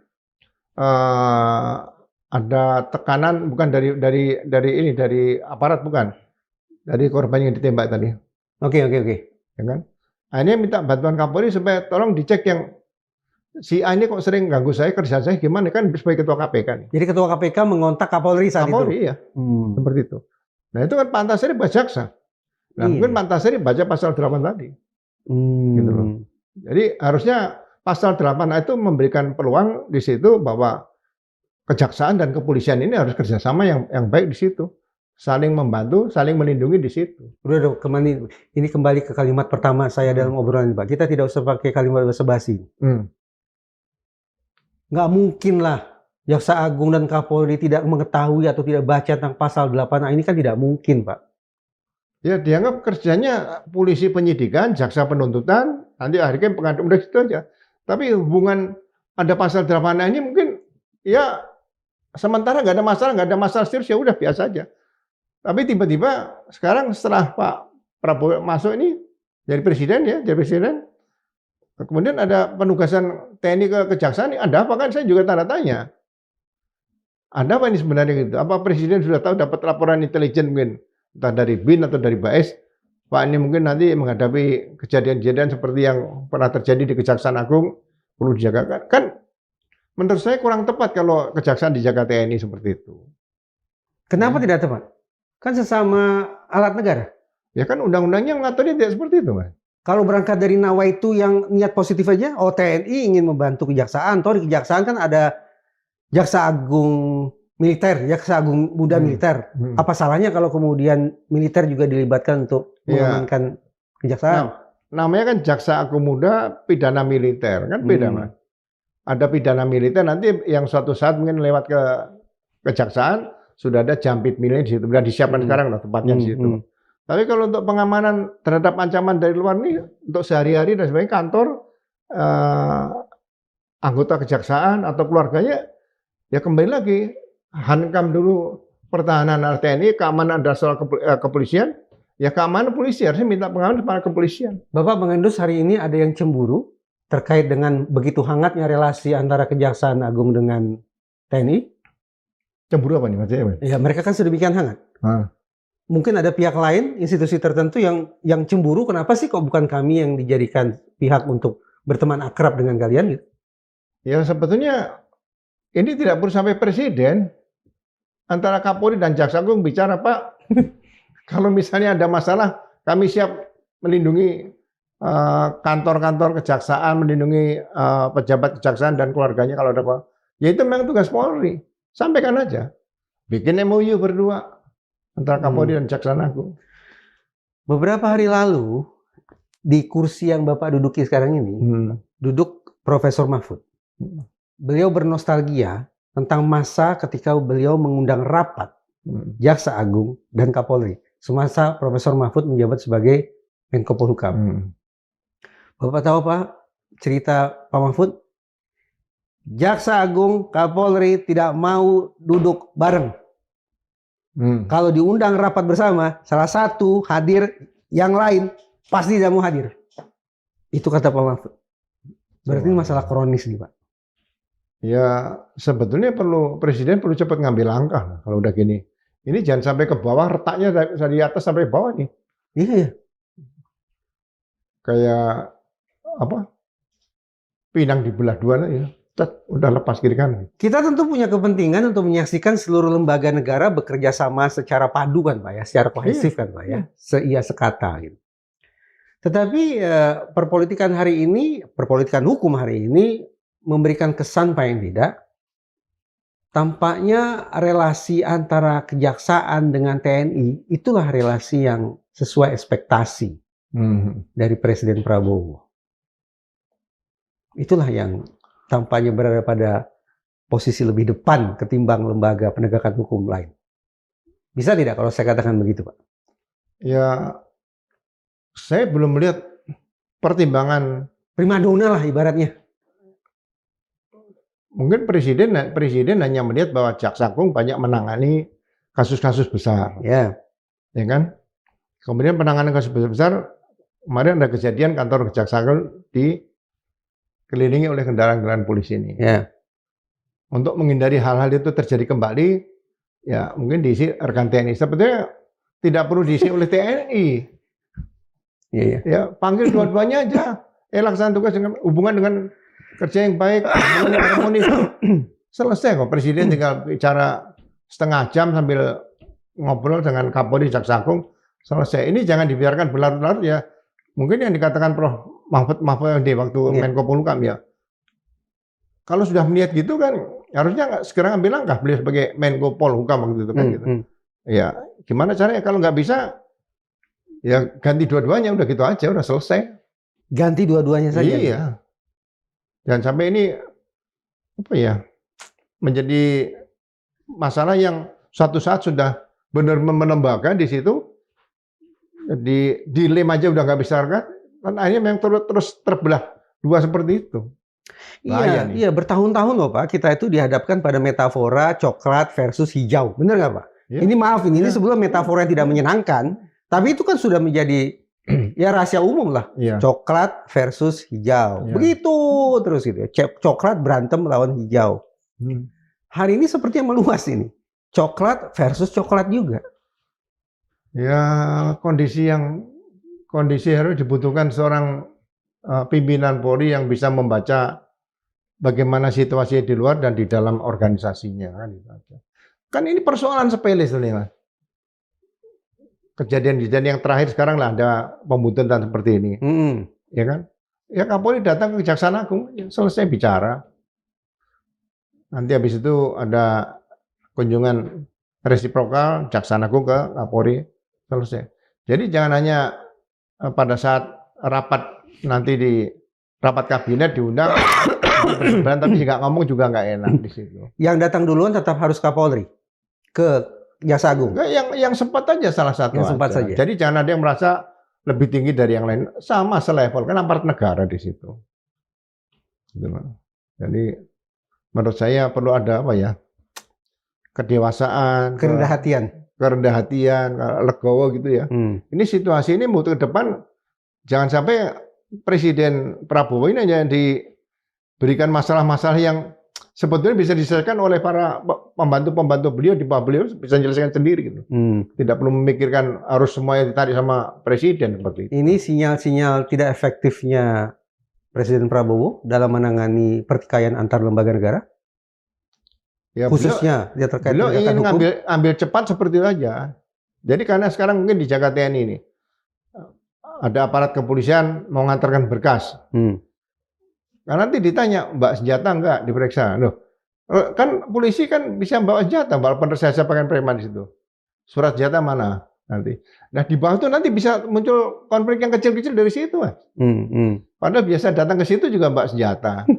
Ada tekanan bukan dari aparat, bukan dari korban yang ditembak tadi. Oke. Ya kan? Akhirnya minta bantuan Kapolri supaya tolong dicek yang si A ini kok sering ganggu saya, kerja saya gimana, kan sebagai ketua KPK nih. Jadi ketua KPK mengontak Kapolri saat itu. Kapolri ya, seperti itu. Nah itu kan Pak Antasari baca jaksa. Nah mungkin Pak Antasari baca pasal 8 tadi. Gitu loh. Jadi harusnya pasal 8 itu memberikan peluang di situ bahwa kejaksaan dan kepolisian ini harus kerjasama yang baik di situ, saling membantu, saling melindungi di situ. Udah, ini kembali ke kalimat pertama saya dalam obrolan ini, Pak. Kita tidak usah pakai kalimat basa-basi. Nggak mungkin lah Jaksa Agung dan Kapolri tidak mengetahui atau tidak baca tentang pasal 8A ini, kan tidak mungkin, Pak. Ya dianggap kerjanya polisi penyidikan, jaksa penuntutan, nanti akhirnya pengadilan, udah gitu aja. Tapi hubungan ada pasal 8A ini mungkin ya sementara nggak ada masalah serius, ya udah biasa aja. Tapi tiba-tiba sekarang setelah Pak Prabowo masuk ini jadi presiden ya, jadi presiden. Kemudian ada penugasan TNI ke kejaksaan, ada apa kan? Saya juga tanda tanya. Ada apa ini sebenarnya gitu? Apa presiden sudah tahu dapat laporan intelijen mungkin entah dari BIN atau dari BAS, Pak ini mungkin nanti menghadapi kejadian-kejadian seperti yang pernah terjadi di Kejaksaan Agung perlu dijaga kan? Menurut saya kurang tepat kalau kejaksaan dijaga TNI seperti itu. Kenapa tidak tepat? Kan sesama alat negara. Ya kan undang-undangnya mengaturnya tidak seperti itu, Mas. Kalau berangkat dari nawaitu yang niat positif aja, oh TNI ingin membantu kejaksaan, toh di kejaksaan kan ada Jaksa Agung Militer, Jaksa Agung Muda Militer. Apa salahnya kalau kemudian militer juga dilibatkan untuk mengamankan kejaksaan? Nah, namanya kan Jaksa Agung Muda Pidana Militer, kan beda, Mas. Ada pidana militer nanti yang suatu saat mungkin lewat ke kejaksaan sudah ada jampit militer di situ, sudah disiapkan sekarang lah tempatnya di situ. Tapi kalau untuk pengamanan terhadap ancaman dari luar nih, untuk sehari-hari dan sebagainya kantor anggota kejaksaan atau keluarganya, ya kembali lagi hankam dulu pertahanan TNI, keamanan dan soal kepolisian, ya keamanan polisi harusnya minta pengawalan kepada kepolisian. Bapak mengendus hari ini ada yang cemburu terkait dengan begitu hangatnya relasi antara Kejaksaan Agung dengan TNI. Cemburu apa nih maksudnya? Ya mereka kan sedemikian hangat. Mungkin ada pihak lain, institusi tertentu yang cemburu. Kenapa sih kok bukan kami yang dijadikan pihak untuk berteman akrab dengan kalian? Gitu? Ya sebetulnya ini tidak perlu sampai presiden. Antara Kapolri dan Jaksa Agung bicara, Pak, kalau misalnya ada masalah, kami siap melindungi kantor-kantor kejaksaan, melindungi pejabat kejaksaan dan keluarganya kalau ada apa. Ya itu memang tugas Polri. Sampaikan aja. Bikin MOU berdua antara Kapolri dan Jaksa Agung. Beberapa hari lalu di kursi yang Bapak duduki sekarang ini, duduk Profesor Mahfud. Beliau bernostalgia tentang masa ketika beliau mengundang rapat Jaksa Agung dan Kapolri semasa Profesor Mahfud menjabat sebagai Menko Polhukam. Bapak tahu Pak cerita Pak Mahfud? Jaksa Agung, Kapolri tidak mau duduk bareng. Kalau diundang rapat bersama, salah satu hadir, yang lain pasti tidak mau hadir. Itu kata Pak Mahfud. Berarti ini masalah kronis nih Pak. Ya sebetulnya presiden perlu cepat ngambil langkah kalau udah gini. Ini jangan sampai ke bawah, retaknya dari atas sampai bawah nih. Iya. Kayak apa? Pinang dibelah dua ya. Udah lepas kiri kanan. Kita tentu punya kepentingan untuk menyaksikan seluruh lembaga negara bekerja sama secara padu kan Pak ya, secara kohesif kan Pak ya, seia sekata gitu. Tetapi perpolitikan hukum hari ini memberikan kesan paling tidak, tampaknya relasi antara kejaksaan dengan TNI itulah relasi yang sesuai ekspektasi dari Presiden Prabowo. Itulah yang tampaknya berada pada posisi lebih depan ketimbang lembaga penegakan hukum lain. Bisa tidak kalau saya katakan begitu, Pak? Ya, saya belum melihat pertimbangan primadona lah ibaratnya. Mungkin presiden hanya melihat bahwa Jaksa Agung banyak menangani kasus-kasus besar. Ya kan? Kemudian penanganan kasus besar, kemarin ada kejadian kantor Kejaksaan dikelilingi oleh kendaraan-kendaraan polisi ini. Ya. Untuk menghindari hal-hal itu terjadi kembali, ya mungkin diisi rekan TNI. Sebetulnya tidak perlu diisi oleh TNI. Ya, panggil dua-duanya aja. Laksanakan tugas dengan hubungan dengan kerja yang baik, harmonis. Selesai kok. Presiden tinggal bicara setengah jam sambil ngobrol dengan Kapolri Jaksa Agung. Selesai. Ini jangan dibiarkan berlarut-larut ya. Mungkin yang dikatakan Prof. Mahfud di waktu Menko Polhukam ya. Kalau sudah melihat gitu kan, harusnya segera ambil langkah beliau sebagai Menko Polhukam waktu itu kan gitu. Ya, gimana caranya kalau nggak bisa, ya ganti dua-duanya udah gitu aja, udah selesai. Ganti dua-duanya saja. Iya. Jangan sampai ini apa ya menjadi masalah yang suatu saat sudah benar melembaga di situ, di lem aja udah nggak bisa kan akhirnya memang terus terbelah dua seperti itu. Iya, bertahun-tahun loh Pak, kita itu dihadapkan pada metafora coklat versus hijau, benar nggak Pak? Ya. Ini maaf, ini Ya. sebelum metafora yang tidak menyenangkan, tapi itu kan sudah menjadi ya rahasia umum lah. Iya. Coklat versus hijau. Ya. Begitu terus gitu ya. Coklat berantem melawan hijau. Hari ini sepertinya meluas ini. Coklat versus coklat juga. Ya, kondisi harus dibutuhkan seorang pimpinan Polri yang bisa membaca bagaimana situasi di luar dan di dalam organisasinya kan itu aja. Kan ini persoalan sepele sebenarnya, Mas. Kejadian-kejadian yang terakhir sekarang lah ada pembuntutan seperti ini, ya kan? Ya Kapolri datang ke Kejaksaan Agung, ya selesai bicara. Nanti habis itu ada kunjungan resiprokal Kejaksaan Agung ke Kapolri, selesai. Jadi jangan hanya pada saat rapat nanti di rapat kabinet diundang berseberangan, tapi nggak ngomong juga nggak enak di situ. Yang datang duluan tetap harus Kapolri ke Jaksa Agung. Enggak, yang sempat aja salah satu Yang sempat aja. saja. Jadi jangan ada yang merasa lebih tinggi dari yang lain. Sama selevel, kan aparat negara di situ. Gitu loh. Jadi menurut saya perlu ada apa ya? Kedewasaan, Kerendah hatian. kerendah hatian, legowo gitu ya. Ini situasi ini mau ke depan jangan sampai Presiden Prabowo ini hanya diberikan masalah-masalah yang sebetulnya bisa diselesaikan oleh para pembantu-pembantu beliau, di bawah beliau bisa menyelesaikan sendiri gitu. Tidak perlu memikirkan harus semuanya ditarik sama presiden seperti itu. Ini sinyal-sinyal tidak efektifnya Presiden Prabowo dalam menangani pertikaian antar lembaga negara, Ya, khususnya dia terkait beliau ingin penegakan hukum. ambil cepat seperti itu aja. Jadi karena sekarang mungkin di Jakarta ini ada aparat kepolisian mau ngantarkan berkas. Karena nanti ditanya, Mbak senjata enggak diperiksa. Loh, kan polisi kan bisa bawa senjata, walaupun reserse pakai preman di situ. Surat senjata mana nanti? Nah di bawah itu nanti bisa muncul konflik yang kecil-kecil dari situ, Mas. Padahal biasa datang ke situ juga Mbak senjata.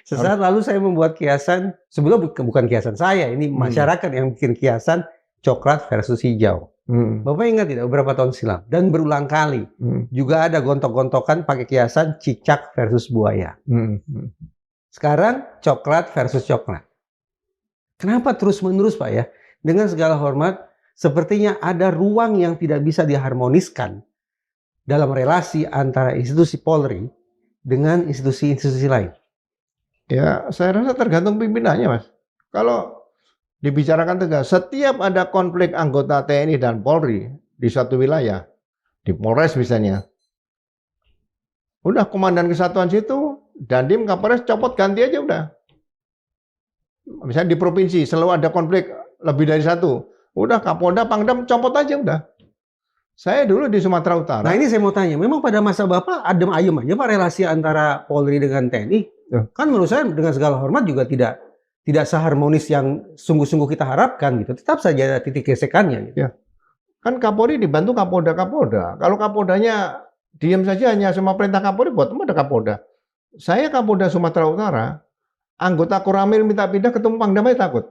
Sesaat lalu saya membuat kiasan, sebelum bukan kiasan saya, ini masyarakat yang bikin kiasan coklat versus hijau. Bapak ingat tidak beberapa tahun silam dan berulang kali juga ada gontok-gontokan pakai kiasan cicak versus buaya. Sekarang coklat versus coklat. Kenapa terus-menerus Pak ya? Dengan segala hormat, sepertinya ada ruang yang tidak bisa diharmoniskan dalam relasi antara institusi Polri dengan institusi-institusi lain. Ya, saya rasa tergantung pimpinannya, Mas. Kalau dibicarakan tegas, setiap ada konflik anggota TNI dan Polri di suatu wilayah, di Polres misalnya, udah komandan kesatuan situ, Dandim, Kapolres copot ganti aja udah. Misalnya di provinsi selalu ada konflik lebih dari satu, udah Kapolda, Pangdam copot aja udah. Saya dulu di Sumatera Utara. Nah ini saya mau tanya, memang pada masa Bapak adem ayem aja Pak relasi antara Polri dengan TNI? Kan menurut saya dengan segala hormat juga tidak seharmonis yang sungguh-sungguh kita harapkan gitu. Tetap saja ada titik gesekannya. Gitu. Ya. Kan Kapolri dibantu Kapolda. Kalau Kapoldanya diam saja hanya sama perintah Kapolri, buat apa ada Kapolda? Saya Kapolda Sumatera Utara, anggota Koramil minta pindah ketemu Pangdam aja takut.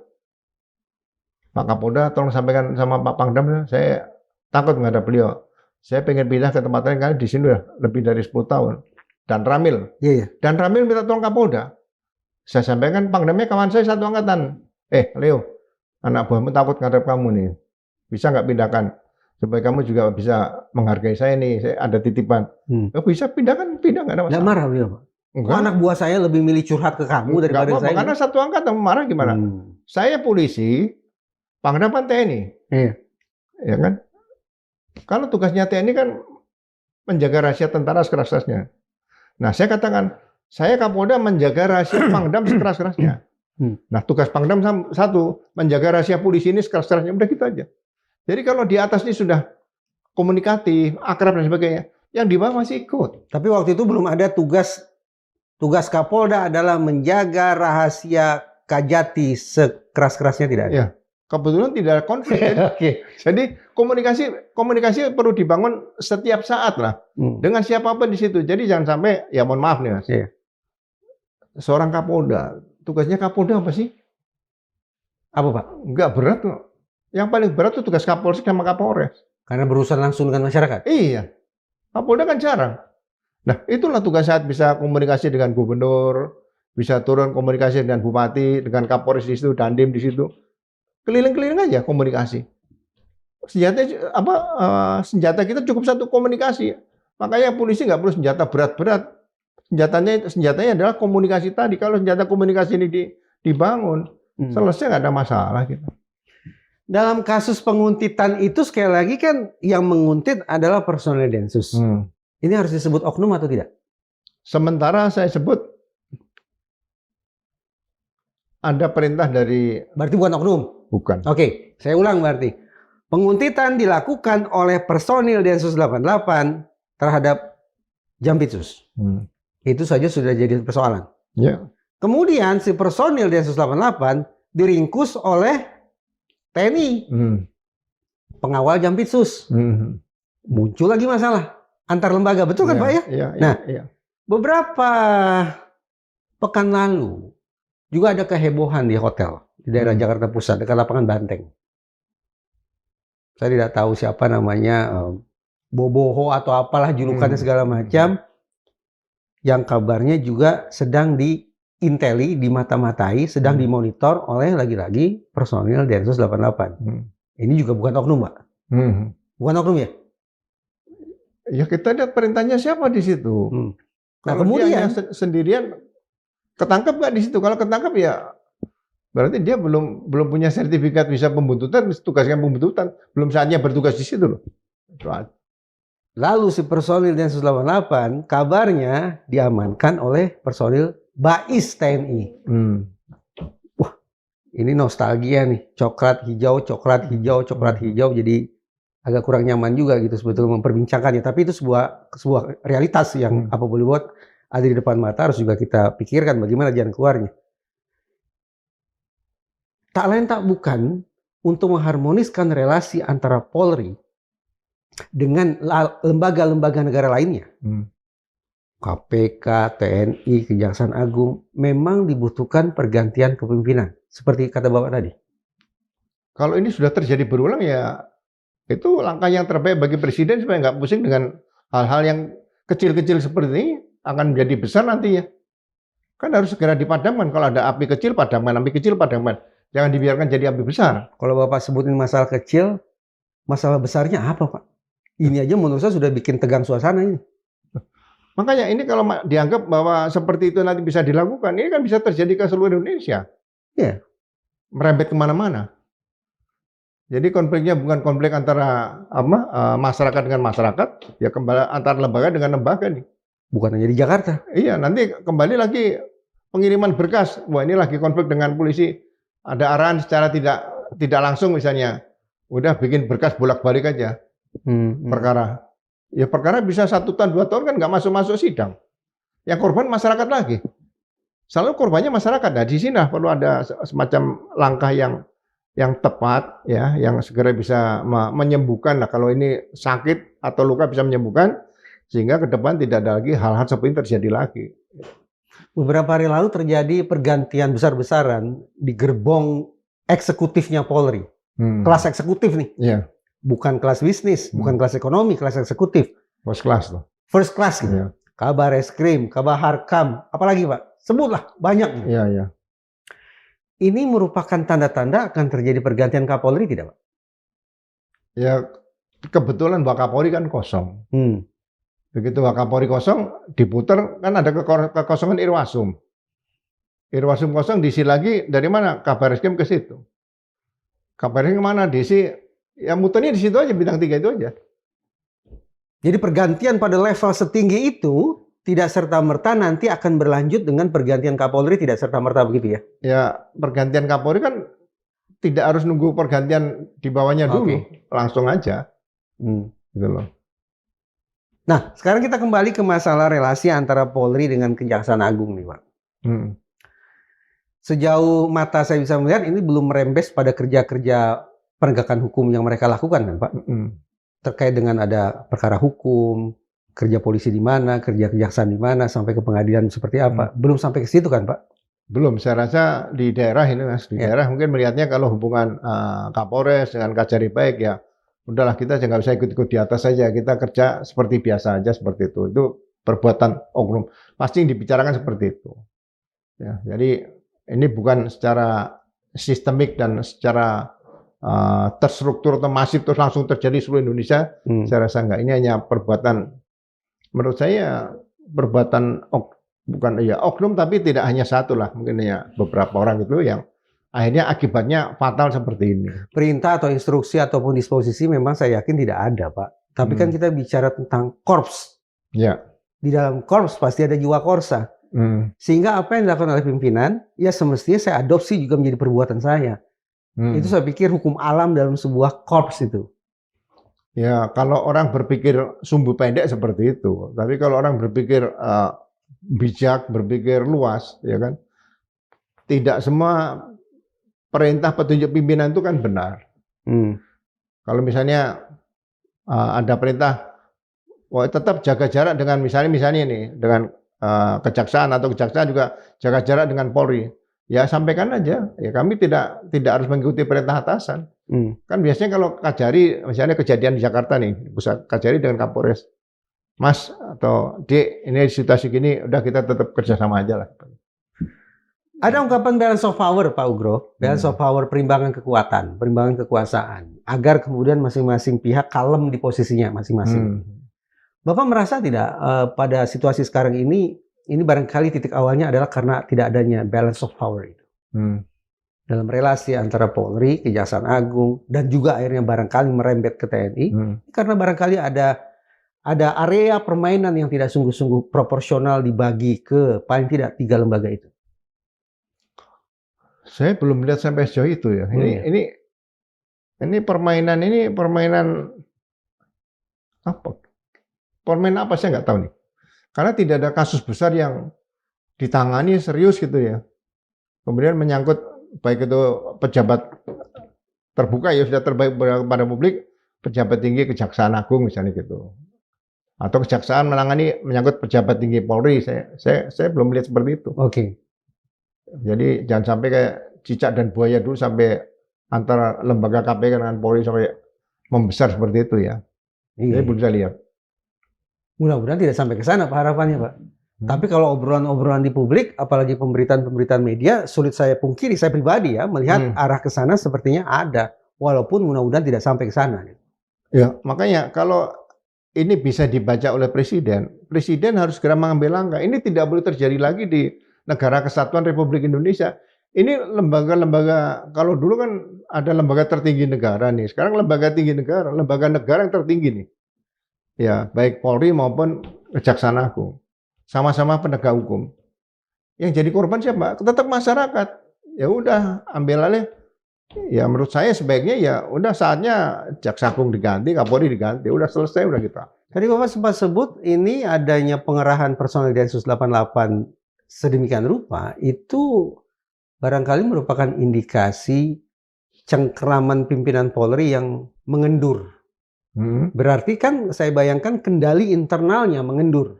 Pak Kapolda tolong sampaikan sama Pak Pangdam, saya takut menghadap beliau. Saya pengen pindah ke tempat lain karena di sini udah lebih dari 10 tahun. Dan Ramil. Dan Ramil minta tolong Kapolda. Saya sampaikan Pangdamnya kawan saya satu angkatan. Leo, anak buahmu takut ngadep kamu nih. Bisa nggak pindahkan? Supaya kamu juga bisa menghargai saya nih. Saya ada titipan. Bisa pindahkan, pindah nggak ada masalah. Nggak marah beliau, Pak? Anak buah saya lebih milih curhat ke kamu daripada saya. Karena satu angkatan marah gimana? Saya polisi, Pangdam kan TNI. Ya kan? Kalau tugasnya TNI kan menjaga rahasia tentara sekeras-kerasnya. Nah, saya katakan, saya Kapolda menjaga rahasia Pangdam sekeras-kerasnya. Nah, tugas Pangdam satu, menjaga rahasia polisi ini sekeras-kerasnya. Udah gitu aja. Jadi kalau di atas ini sudah komunikatif, akrab dan sebagainya, yang di bawah masih ikut. Tapi waktu itu belum ada tugas Kapolda adalah menjaga rahasia Kajati sekeras-kerasnya, tidak ada. Ya, kebetulan tidak ada konflik. Jadi komunikasi perlu dibangun setiap saat lah dengan siapapun di situ. Jadi jangan sampai, ya mohon maaf nih Mas, seorang Kapolda, tugasnya Kapolda apa sih? Apa Pak? Enggak berat kok. Yang paling berat itu tugas Kapolsek sama Kapolres. Karena berurusan langsung dengan masyarakat. Iya, Kapolda kan jarang. Nah itulah tugas saat bisa komunikasi dengan gubernur, bisa turun komunikasi dengan bupati, dengan Kapolres di situ, Dandim di situ. keliling-keliling aja komunikasi. Senjata kita cukup satu komunikasi. Makanya polisi nggak perlu senjata berat-berat. Senjatanya adalah komunikasi tadi. Kalau senjata komunikasi ini dibangun, selesai nggak ada masalah gitu. Dalam kasus penguntitan itu sekali lagi kan yang menguntit adalah personel Densus. Ini harus disebut oknum atau tidak? Sementara saya sebut ada perintah dari... Berarti bukan oknum? Bukan. Oke, saya ulang berarti. Penguntitan dilakukan oleh personil Densus 88 terhadap Jampitsus. Itu saja sudah jadi persoalan. Ya. Kemudian si personil Densus 88 diringkus oleh TNI. Pengawal Jampitsus. Muncul lagi masalah antar lembaga. Betul kan Pak ya? Iya. Beberapa pekan lalu juga ada kehebohan di hotel di daerah Jakarta Pusat dekat lapangan Banteng. Saya tidak tahu siapa namanya, Boboho atau apalah julukannya segala macam, yang kabarnya juga sedang diinteli, dimata-matai, sedang dimonitor oleh lagi-lagi personil Densus 88. Ini juga bukan oknum, Pak? Bukan oknum ya? Ya kita lihat perintahnya siapa di situ. Nah, Kalau kemudian dia sendirian ketangkep nggak di situ? Kalau ketangkep ya berarti dia belum punya sertifikat bisa pembuntutan, tugasnya pembuntutan, belum saatnya bertugas di situ loh. Lalu si personil Densus 88 kabarnya diamankan oleh personil Bais TNI. Wah, ini nostalgia nih, coklat hijau, coklat hijau, coklat hijau, jadi agak kurang nyaman juga gitu sebetulnya memperbincangkannya. Tapi itu sebuah realitas yang apa boleh buat ada di depan mata, harus juga kita pikirkan bagaimana jalan keluarnya. Tak lain tak bukan untuk mengharmoniskan relasi antara Polri dengan lembaga-lembaga negara lainnya. KPK, TNI, Kejaksaan Agung, memang dibutuhkan pergantian kepemimpinan. Seperti kata Bapak tadi. Kalau ini sudah terjadi berulang ya itu langkah yang terbaik bagi Presiden supaya nggak pusing dengan hal-hal yang kecil-kecil seperti ini akan menjadi besar nantinya. Kan harus segera dipadamkan. Kalau ada api kecil, padamkan. Api kecil, padamkan. Jangan dibiarkan jadi api besar. Kalau Bapak sebutin masalah kecil, masalah besarnya apa Pak? Ini aja menurut saya sudah bikin tegang suasana ini. Makanya ini kalau dianggap bahwa seperti itu nanti bisa dilakukan, ini kan bisa terjadi ke seluruh Indonesia. Iya. Merembet kemana-mana. Jadi konfliknya bukan konflik antara masyarakat dengan masyarakat, ya kembali antara lembaga dengan lembaga nih. Bukan hanya di Jakarta. Iya, nanti kembali lagi pengiriman berkas. Wah, ini lagi konflik dengan polisi. Ada arahan secara tidak langsung misalnya. Udah bikin berkas bolak-balik aja. Perkara. Ya perkara bisa 1 tahun, 2 tahun kan nggak masuk sidang. Yang korban masyarakat lagi. Selalu korbannya masyarakat. Nah, di sini perlu ada semacam langkah yang tepat ya, yang segera bisa menyembuhkan. Nah, kalau ini sakit atau luka bisa menyembuhkan sehingga ke depan tidak ada lagi hal-hal seperti ini terjadi lagi. Beberapa hari lalu terjadi pergantian besar-besaran di gerbong eksekutifnya Polri. Kelas eksekutif nih. Iya. Bukan kelas bisnis, bukan kelas ekonomi, kelas eksekutif. First class loh. First class gitu. Iya. Kabar Eskrim, Kabar Harkam, apalagi Pak? Sebutlah, banyak. Iya, iya. Ini merupakan tanda-tanda akan terjadi pergantian Kapolri tidak Pak? Ya kebetulan Wakapolri kan kosong. Begitu Wakapolri kosong, diputer kan ada kekosongan Irwasum. Irwasum kosong, diisi lagi dari mana? Kabar Eskrim ke situ. Kabar Eskrim kemana? Diisi, ya muternya di situ aja, bintang 3 itu aja. Jadi pergantian pada level setinggi itu tidak serta-merta nanti akan berlanjut dengan pergantian Kapolri, tidak serta-merta begitu ya? Ya pergantian Kapolri kan tidak harus nunggu pergantian di bawahnya dulu, langsung aja. Gitu loh. Nah, sekarang kita kembali ke masalah relasi antara Polri dengan Kejaksaan Agung nih Pak. Sejauh mata saya bisa melihat ini belum merembes pada kerja-kerja penegakan hukum yang mereka lakukan kan Pak? Terkait dengan ada perkara hukum, kerja polisi di mana, kerja kejaksaan di mana, sampai ke pengadilan seperti apa. Belum sampai ke situ kan Pak? Belum, saya rasa di daerah ini Mas, di daerah mungkin melihatnya kalau hubungan Kapolres dengan Kajari baik ya, udahlah kita nggak usah ikut-ikut di atas saja, kita kerja seperti biasa aja seperti itu. Itu perbuatan oknum. Pasti yang dibicarakan seperti itu. Ya, jadi ini bukan secara sistemik dan secara terstruktur atau masif terus langsung terjadi seluruh Indonesia, saya rasa enggak. Ini hanya perbuatan, menurut saya perbuatan bukan ya oknum, tapi tidak hanya satu lah, mungkin ya beberapa orang itu yang akhirnya akibatnya fatal seperti ini. Perintah atau instruksi ataupun disposisi memang saya yakin tidak ada, Pak. Tapi kan kita bicara tentang korps. Ya. Di dalam korps pasti ada jiwa korsa. Sehingga apa yang dilakukan oleh pimpinan, ya semestinya saya adopsi juga menjadi perbuatan saya. Itu saya pikir hukum alam dalam sebuah korps itu. Ya, kalau orang berpikir sumbu pendek seperti itu. Tapi kalau orang berpikir bijak, berpikir luas, ya kan, tidak semua perintah petunjuk pimpinan itu kan benar. Kalau misalnya ada perintah, tetap jaga jarak dengan misalnya nih dengan kejaksaan, atau kejaksaan juga jaga jarak dengan Polri. Ya sampaikan aja, ya kami tidak harus mengikuti perintah atasan. Kan biasanya kalau Kajari, misalnya kejadian di Jakarta nih, pusat Kajari dengan Kapolres, Mas atau Dek, ini situasi gini, udah kita tetap kerjasama aja lah. Ada ungkapan balance of power, Pak Ugro, balance of power, perimbangan kekuatan, perimbangan kekuasaan, agar kemudian masing-masing pihak kalem di posisinya masing-masing. Bapak merasa tidak pada situasi sekarang ini barangkali titik awalnya adalah karena tidak adanya balance of power itu. Dalam relasi antara Polri, Kejaksaan Agung, dan juga akhirnya barangkali merembet ke TNI, karena barangkali ada area permainan yang tidak sungguh-sungguh proporsional dibagi ke paling tidak 3 lembaga itu. Saya belum lihat sampai sejauh itu ya. Ini permainan apa? Permainan apa saya nggak tahu nih. Karena tidak ada kasus besar yang ditangani serius gitu ya. Kemudian menyangkut baik itu pejabat terbuka ya sudah terbaik pada publik, pejabat tinggi Kejaksaan Agung misalnya gitu. Atau kejaksaan menyangkut pejabat tinggi Polri. Saya belum lihat seperti itu. Oke. Jadi jangan sampai kayak cicak dan buaya dulu sampai antara lembaga KPK dengan Polri sampai membesar seperti itu ya. Jadi belum saya lihat. Mudah-mudahan tidak sampai ke sana Pak harapannya Pak. Tapi kalau obrolan-obrolan di publik, apalagi pemberitaan-pemberitaan media, sulit saya pungkiri, saya pribadi ya, melihat arah ke sana sepertinya ada. Walaupun mudah-mudahan tidak sampai ke sana. Ya, makanya kalau ini bisa dibaca oleh Presiden harus segera mengambil langkah. Ini tidak boleh terjadi lagi di Negara Kesatuan Republik Indonesia. Ini lembaga-lembaga, kalau dulu kan ada lembaga tertinggi negara nih, sekarang lembaga tinggi negara, lembaga negara yang tertinggi nih. Ya, baik Polri maupun Kejaksaan Agung. Sama-sama penegak hukum. Yang jadi korban siapa? Tetap masyarakat. Ya udah, ambil alih. Ya menurut saya sebaiknya ya udah saatnya Jaksa Agung diganti, Kapolri diganti, udah selesai udah kita. Tadi Bapak sempat sebut ini adanya pengerahan personel Densus 88 sedemikian rupa, itu barangkali merupakan indikasi cengkeraman pimpinan Polri yang mengendur. Berarti kan saya bayangkan kendali internalnya mengendur.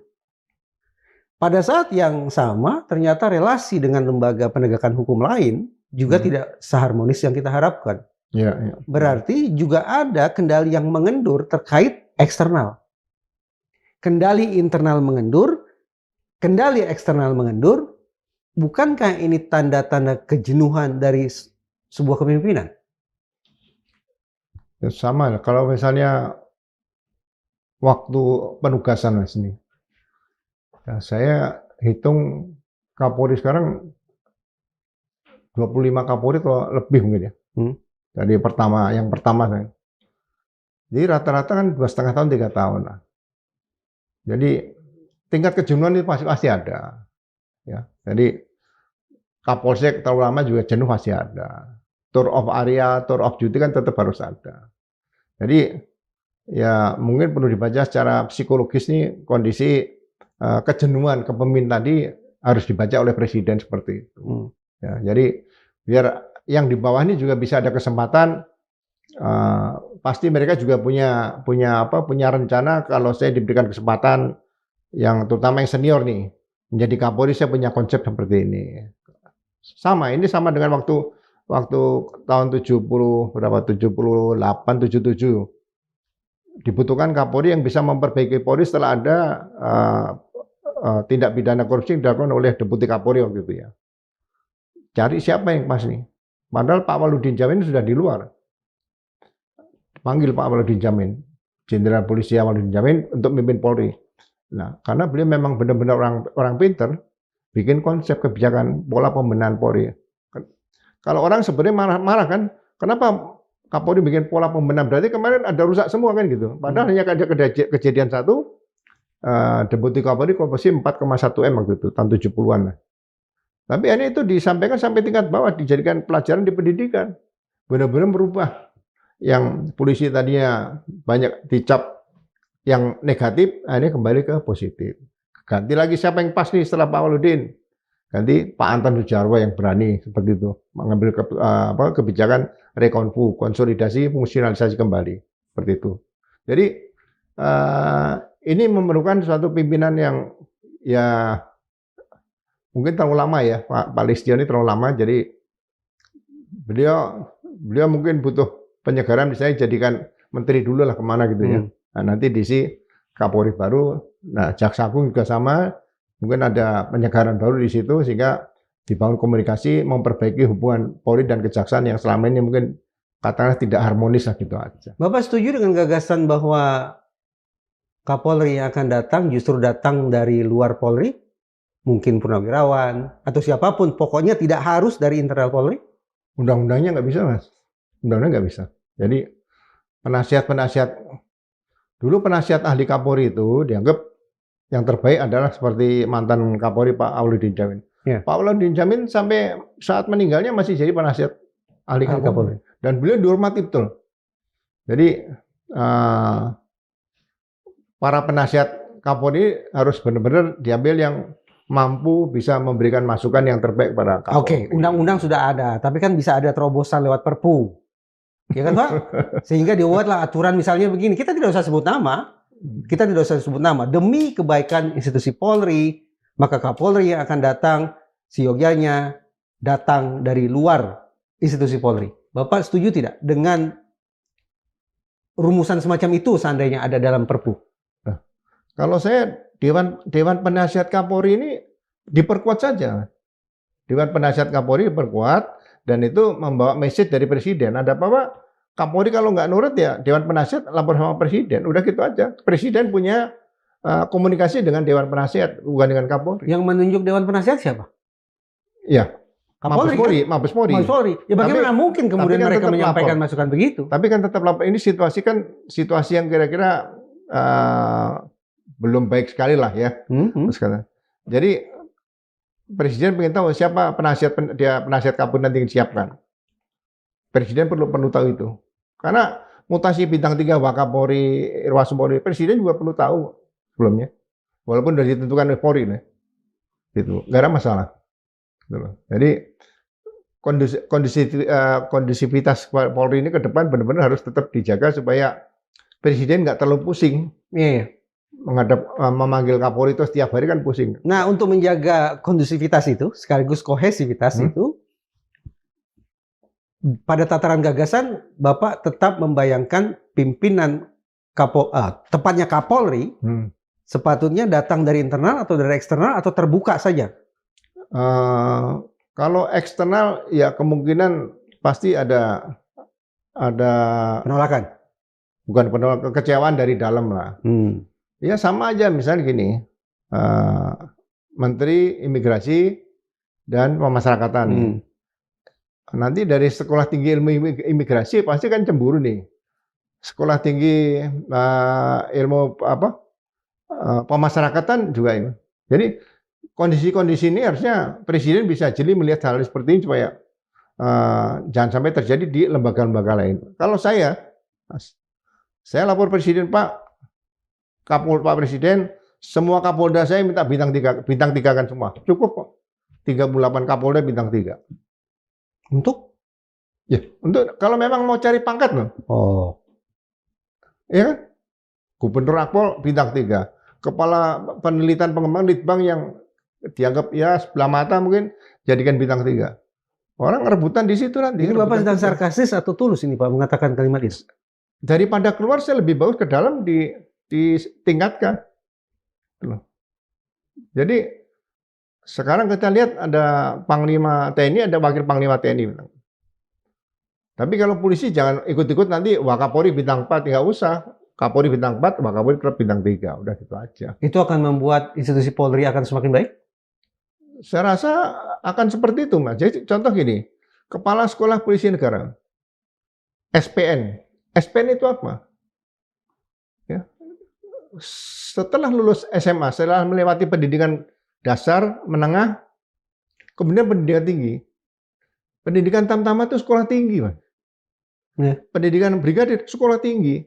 Pada saat yang sama ternyata relasi dengan lembaga penegakan hukum lain juga tidak seharmonis yang kita harapkan. Ya. Berarti juga ada kendali yang mengendur terkait eksternal. Kendali internal mengendur, kendali eksternal mengendur, bukankah ini tanda-tanda kejenuhan dari sebuah kepemimpinan? Ya, sama, kalau misalnya waktu penugasan Mas ini, ya, saya hitung Kapolri sekarang 25 Kapolri atau lebih mungkin ya. Dari yang pertama saya. Jadi rata-rata kan 2,5 tahun, 3 tahun lah. Jadi tingkat kejenuhan itu pasti ada. Ya. Jadi Kapolsek terlalu lama juga jenuh pasti ada. Tour of area, tour of duty kan tetap harus ada. Jadi ya mungkin perlu dibaca secara psikologis nih kondisi kejenuhan kepemimpinan tadi harus dibaca oleh Presiden seperti itu. Ya, jadi biar yang di bawah ini juga bisa ada kesempatan. Pasti mereka juga punya rencana kalau saya diberikan kesempatan yang terutama yang senior nih menjadi Kapolri, saya punya konsep seperti ini. Ini sama dengan waktu tahun 78, 77 dibutuhkan Kapolri yang bisa memperbaiki Polri setelah ada tindak pidana korupsi yang dilakukan oleh Deputi Kapolri waktu itu ya. Cari siapa yang pas nih. Padahal Pak Waludin Jamin sudah di luar. Panggil Pak Waludin Jamin, Jenderal Polisi Waludin Jamin untuk memimpin Polri. Nah, karena beliau memang benar-benar orang pinter, bikin konsep kebijakan pola pembenahan Polri. Kalau orang sebenarnya marah-marah kan, kenapa Kapolri bikin pola pembenahan? Berarti kemarin ada rusak semua kan gitu. Padahal hanya ada kejadian satu, Deputi Kapolri korupsi 4,1 M waktu itu, tahun 70-an. Tapi ini itu disampaikan sampai tingkat bawah, dijadikan pelajaran di pendidikan. Benar-benar merubah yang polisi tadinya banyak dicap yang negatif, ini kembali ke positif. Ganti lagi siapa yang pas nih setelah Pak Waludin? Ganti Pak Anton Sujarwo yang berani seperti itu, mengambil kebijakan rekonfu, konsolidasi, fungsionalisasi kembali, seperti itu. Jadi ini memerlukan suatu pimpinan yang ya mungkin terlalu lama ya, Pak Listio ini terlalu lama, jadi beliau mungkin butuh penyegaran, misalnya jadikan menteri dulu lah kemana gitu ya. Nah, nanti diisi Kapolri baru, nah Jaksa Agung juga sama, mungkin ada penyegaran baru di situ sehingga dibangun komunikasi, memperbaiki hubungan Polri dan Kejaksaan yang selama ini mungkin katakanlah tidak harmonis lah gitu aja. Bapak setuju dengan gagasan bahwa Kapolri yang akan datang justru datang dari luar Polri? Mungkin purnawirawan atau siapapun, pokoknya tidak harus dari internal Polri? Undang-undangnya nggak bisa, Mas. Undang-undang nggak bisa. Jadi dulu penasihat ahli Kapolri itu dianggap yang terbaik adalah seperti mantan Kapolri Pak Waludin Jamin. Ya. Pak Waludin Jamin sampai saat meninggalnya masih jadi penasihat ahli Kapolri. Dan beliau dihormati betul. Jadi para penasihat Kapolri harus benar-benar diambil yang mampu bisa memberikan masukan yang terbaik pada Kapolri. Oke, undang-undang sudah ada, tapi kan bisa ada terobosan lewat Perpu. Ya kan, Pak? Sehingga dibuatlah aturan misalnya begini, kita tidak usah sebut nama, demi kebaikan institusi Polri, maka Kapolri yang akan datang seyogyanya datang dari luar institusi Polri. Bapak setuju tidak dengan rumusan semacam itu seandainya ada dalam Perpu? Nah, kalau saya Dewan Penasihat Kapolri ini diperkuat saja. Dewan Penasihat Kapolri diperkuat dan itu membawa message dari Presiden. Ada apa-apa, Kapolri kalau nggak nurut ya Dewan Penasihat lapor sama Presiden. Udah gitu aja. Presiden punya komunikasi dengan Dewan Penasihat, bukan dengan Kapolri. Yang menunjuk Dewan Penasihat siapa? Ya, Kapolri, Mabes Polri. Ya bagaimana mungkin kemudian kan mereka tetap menyampaikan lapor. masukan begitu? Tapi kan tetap lapor. Ini situasi yang kira-kira belum baik sekali lah ya. Jadi Presiden ingin tahu siapa penasihat Kapolri nanti yang disiapkan. Presiden perlu tahu itu. Karena mutasi bintang 3 Wakapolri, Irwasum-Polri, Presiden juga perlu tahu sebelumnya. Walaupun sudah ditentukan oleh Polri, gitu. Nggak ada masalah. Jadi kondusivitas Polri ini ke depan benar-benar harus tetap dijaga supaya Presiden nggak terlalu pusing. Iya. Memanggil Kapolri itu setiap hari kan pusing. Nah, untuk menjaga kondusivitas itu sekaligus kohesivitas itu, pada tataran gagasan Bapak tetap membayangkan pimpinan tepatnya Kapolri sepatutnya datang dari internal atau dari eksternal atau terbuka saja? Kalau eksternal ya kemungkinan pasti ada penolakan. Bukan penolakan, kekecewaan dari dalam lah. Ya sama aja misalnya gini, Menteri Imigrasi dan Pemasyarakatan. Nanti dari Sekolah Tinggi Ilmu Imigrasi pasti kan cemburu nih. Sekolah Tinggi Ilmu Pemasyarakatan juga ini. Jadi kondisi-kondisi ini harusnya Presiden bisa jeli melihat hal seperti ini supaya jangan sampai terjadi di lembaga-lembaga lain. Kalau saya lapor Presiden, Pak Presiden, semua Kapolda saya minta bintang 3 kan semua. Cukup kok. 38 Kapolda bintang 3. Untuk? Ya, untuk kalau memang mau cari pangkat loh. Oh. Ya kan? Gubernur Akpol bintang 3. Kepala Penelitian Pengembangan Litbang yang dianggap ya sebelah mata mungkin jadikan bintang 3. Orang rebutan di situ nanti. Ini Bapak sedang sarkastis atau tulus ini Pak mengatakan kalimat itu? Daripada keluar saya lebih bagus ke dalam ditingkatkan. Jadi sekarang kita lihat ada Panglima TNI, ada Wakil Panglima TNI. Tapi kalau polisi jangan ikut-ikut nanti Wakapolri bintang 4, nggak usah. Kapolri bintang 4, Wakapolri tetap bintang 3, udah gitu aja. Itu akan membuat institusi Polri akan semakin baik? Saya rasa akan seperti itu, Mas. Jadi contoh gini, Kepala Sekolah Polisi Negara, SPN. SPN itu apa? Ya. Setelah lulus SMA, setelah melewati pendidikan dasar, menengah, kemudian pendidikan tinggi. Pendidikan tamtama itu sekolah tinggi, Mas. Ya. Pendidikan brigadir sekolah tinggi.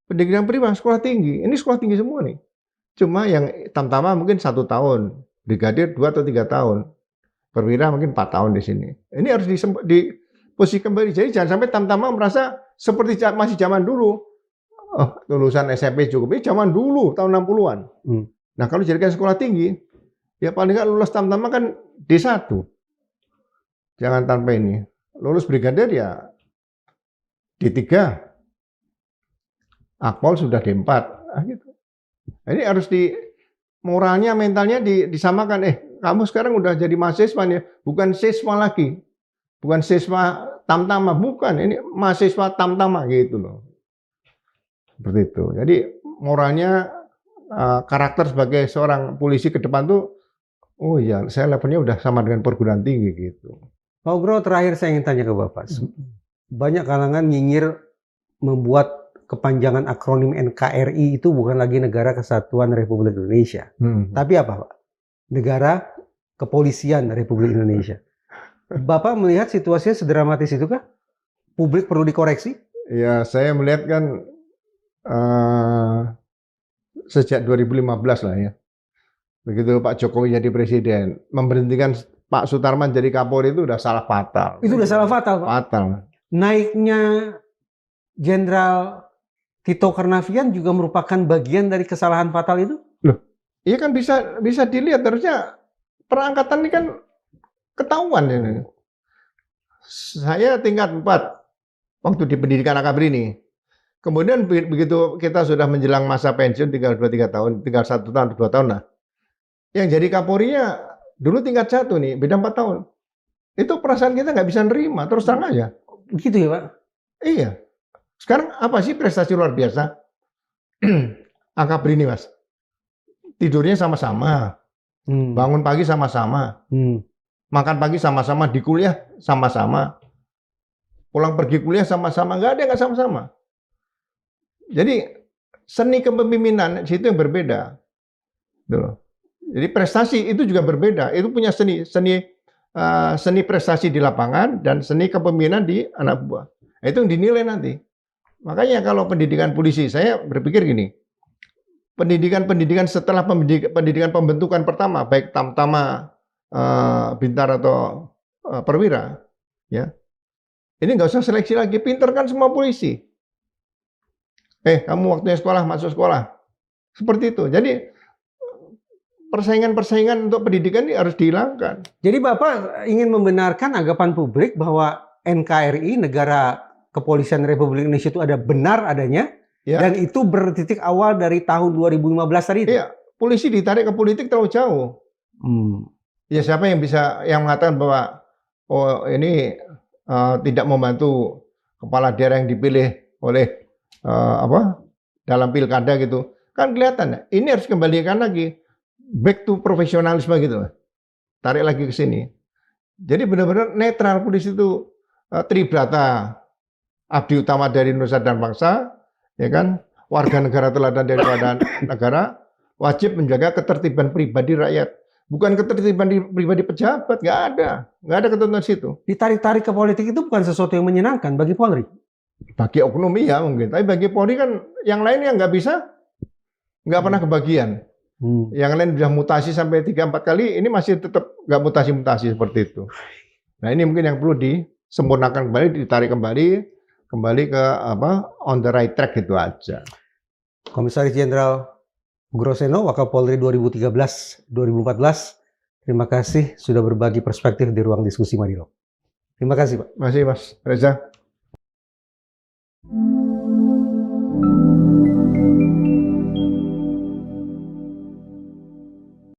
Pendidikan prima sekolah tinggi. Ini sekolah tinggi semua nih. Cuma yang tamtama mungkin 1 tahun, brigadir 2 atau 3 tahun. Perwira mungkin 4 tahun di sini. Ini harus diposisikan kembali. Jadi jangan sampai tamtama merasa seperti masih zaman dulu. Oh, lulusan SMP cukup. Ini zaman dulu, tahun 60-an. Nah, kalau jadikan sekolah tinggi, ya paling nggak lulus tamtama kan D1. Jangan tanpa ini. Lulus brigadir ya D3. Akpol sudah D4. Nah, gitu. Ini harus moralnya, mentalnya disamakan. Kamu sekarang udah jadi mahasiswa nih, bukan siswa lagi. Bukan siswa tamtama, bukan. Ini mahasiswa tamtama gitu loh. Seperti itu. Jadi moralnya, karakter sebagai seorang polisi ke depan tuh, oh iya, saya levelnya udah sama dengan perguruan tinggi gitu. Pak Ugro, terakhir saya ingin tanya ke Bapak. Banyak kalangan nyinyir membuat kepanjangan akronim NKRI itu bukan lagi Negara Kesatuan Republik Indonesia. Tapi apa, Pak? Negara Kepolisian Republik Indonesia. Bapak melihat situasinya sedramatis itu kah? Publik perlu dikoreksi? Ya, saya melihat kan sejak 2015 lah ya. Begitu Pak Jokowi jadi presiden, memberhentikan Pak Sutarman jadi Kapolri itu udah salah fatal. Itu udah salah fatal, Pak. Fatal. Naiknya Jenderal Tito Karnavian juga merupakan bagian dari kesalahan fatal itu? Loh, iya kan bisa dilihat, harusnya perangkatan ini kan ketahuan ini. Saya tingkat 4 waktu di pendidikan akabri ini. Kemudian begitu kita sudah menjelang masa pensiun tinggal 2-3 tahun, tinggal 1 tahun, 2 tahun lah. Yang jadi Kapolrinya dulu tingkat 1 nih, beda 4 tahun. Itu perasaan kita nggak bisa nerima, terus terang aja. Begitu ya, Pak? Iya. Sekarang apa sih prestasi luar biasa? Akabri ini, Mas. Tidurnya sama-sama. Bangun pagi sama-sama. Makan pagi sama-sama, di kuliah sama-sama. Pulang pergi kuliah sama-sama, nggak ada yang nggak sama-sama. Jadi seni kepemimpinan situ yang berbeda. Jadi prestasi itu juga berbeda. Itu punya seni prestasi di lapangan dan seni kepemimpinan di anak buah. Itu yang dinilai nanti. Makanya kalau pendidikan polisi, saya berpikir gini, pendidikan setelah pendidikan pembentukan pertama, baik tamtama, bintar atau perwira, ya, ini nggak usah seleksi lagi, pinter kan semua polisi. Kamu waktunya sekolah, masuk sekolah, seperti itu. Jadi persaingan untuk pendidikan ini harus dihilangkan. Jadi Bapak ingin membenarkan anggapan publik bahwa NKRI, Negara Kepolisian Republik Indonesia itu ada benar adanya, ya. Dan itu bertitik awal dari tahun 2015 tadi itu? Iya, polisi ditarik ke politik terlalu jauh. Ya siapa yang mengatakan bahwa ini tidak membantu kepala daerah yang dipilih oleh dalam pilkada gitu. Kan kelihatan, ini harus kembalikan lagi. Back to profesionalisme gitu. Tarik lagi ke sini. Jadi benar-benar netral polisi itu, tribrata, abdi utama dari nusa dan bangsa, ya kan, warga negara teladan dari keadaan negara, wajib menjaga ketertiban pribadi rakyat, bukan ketertiban pribadi pejabat, nggak ada ketentuan situ. Ditarik-tarik ke politik itu bukan sesuatu yang menyenangkan bagi Polri. Bagi oknum ya mungkin, tapi bagi Polri kan yang lain yang nggak bisa, nggak pernah kebagian. Yang lain sudah mutasi sampai 3-4 kali, ini masih tetap nggak mutasi-mutasi seperti itu. Nah ini mungkin yang perlu disempurnakan kembali, ditarik kembali ke on the right track gitu aja. Komisaris Jenderal Ugro Seno, Wakapolri 2013-2014, terima kasih sudah berbagi perspektif di ruang diskusi Madilog. Terima kasih, Pak. Terima kasih, Mas Reza.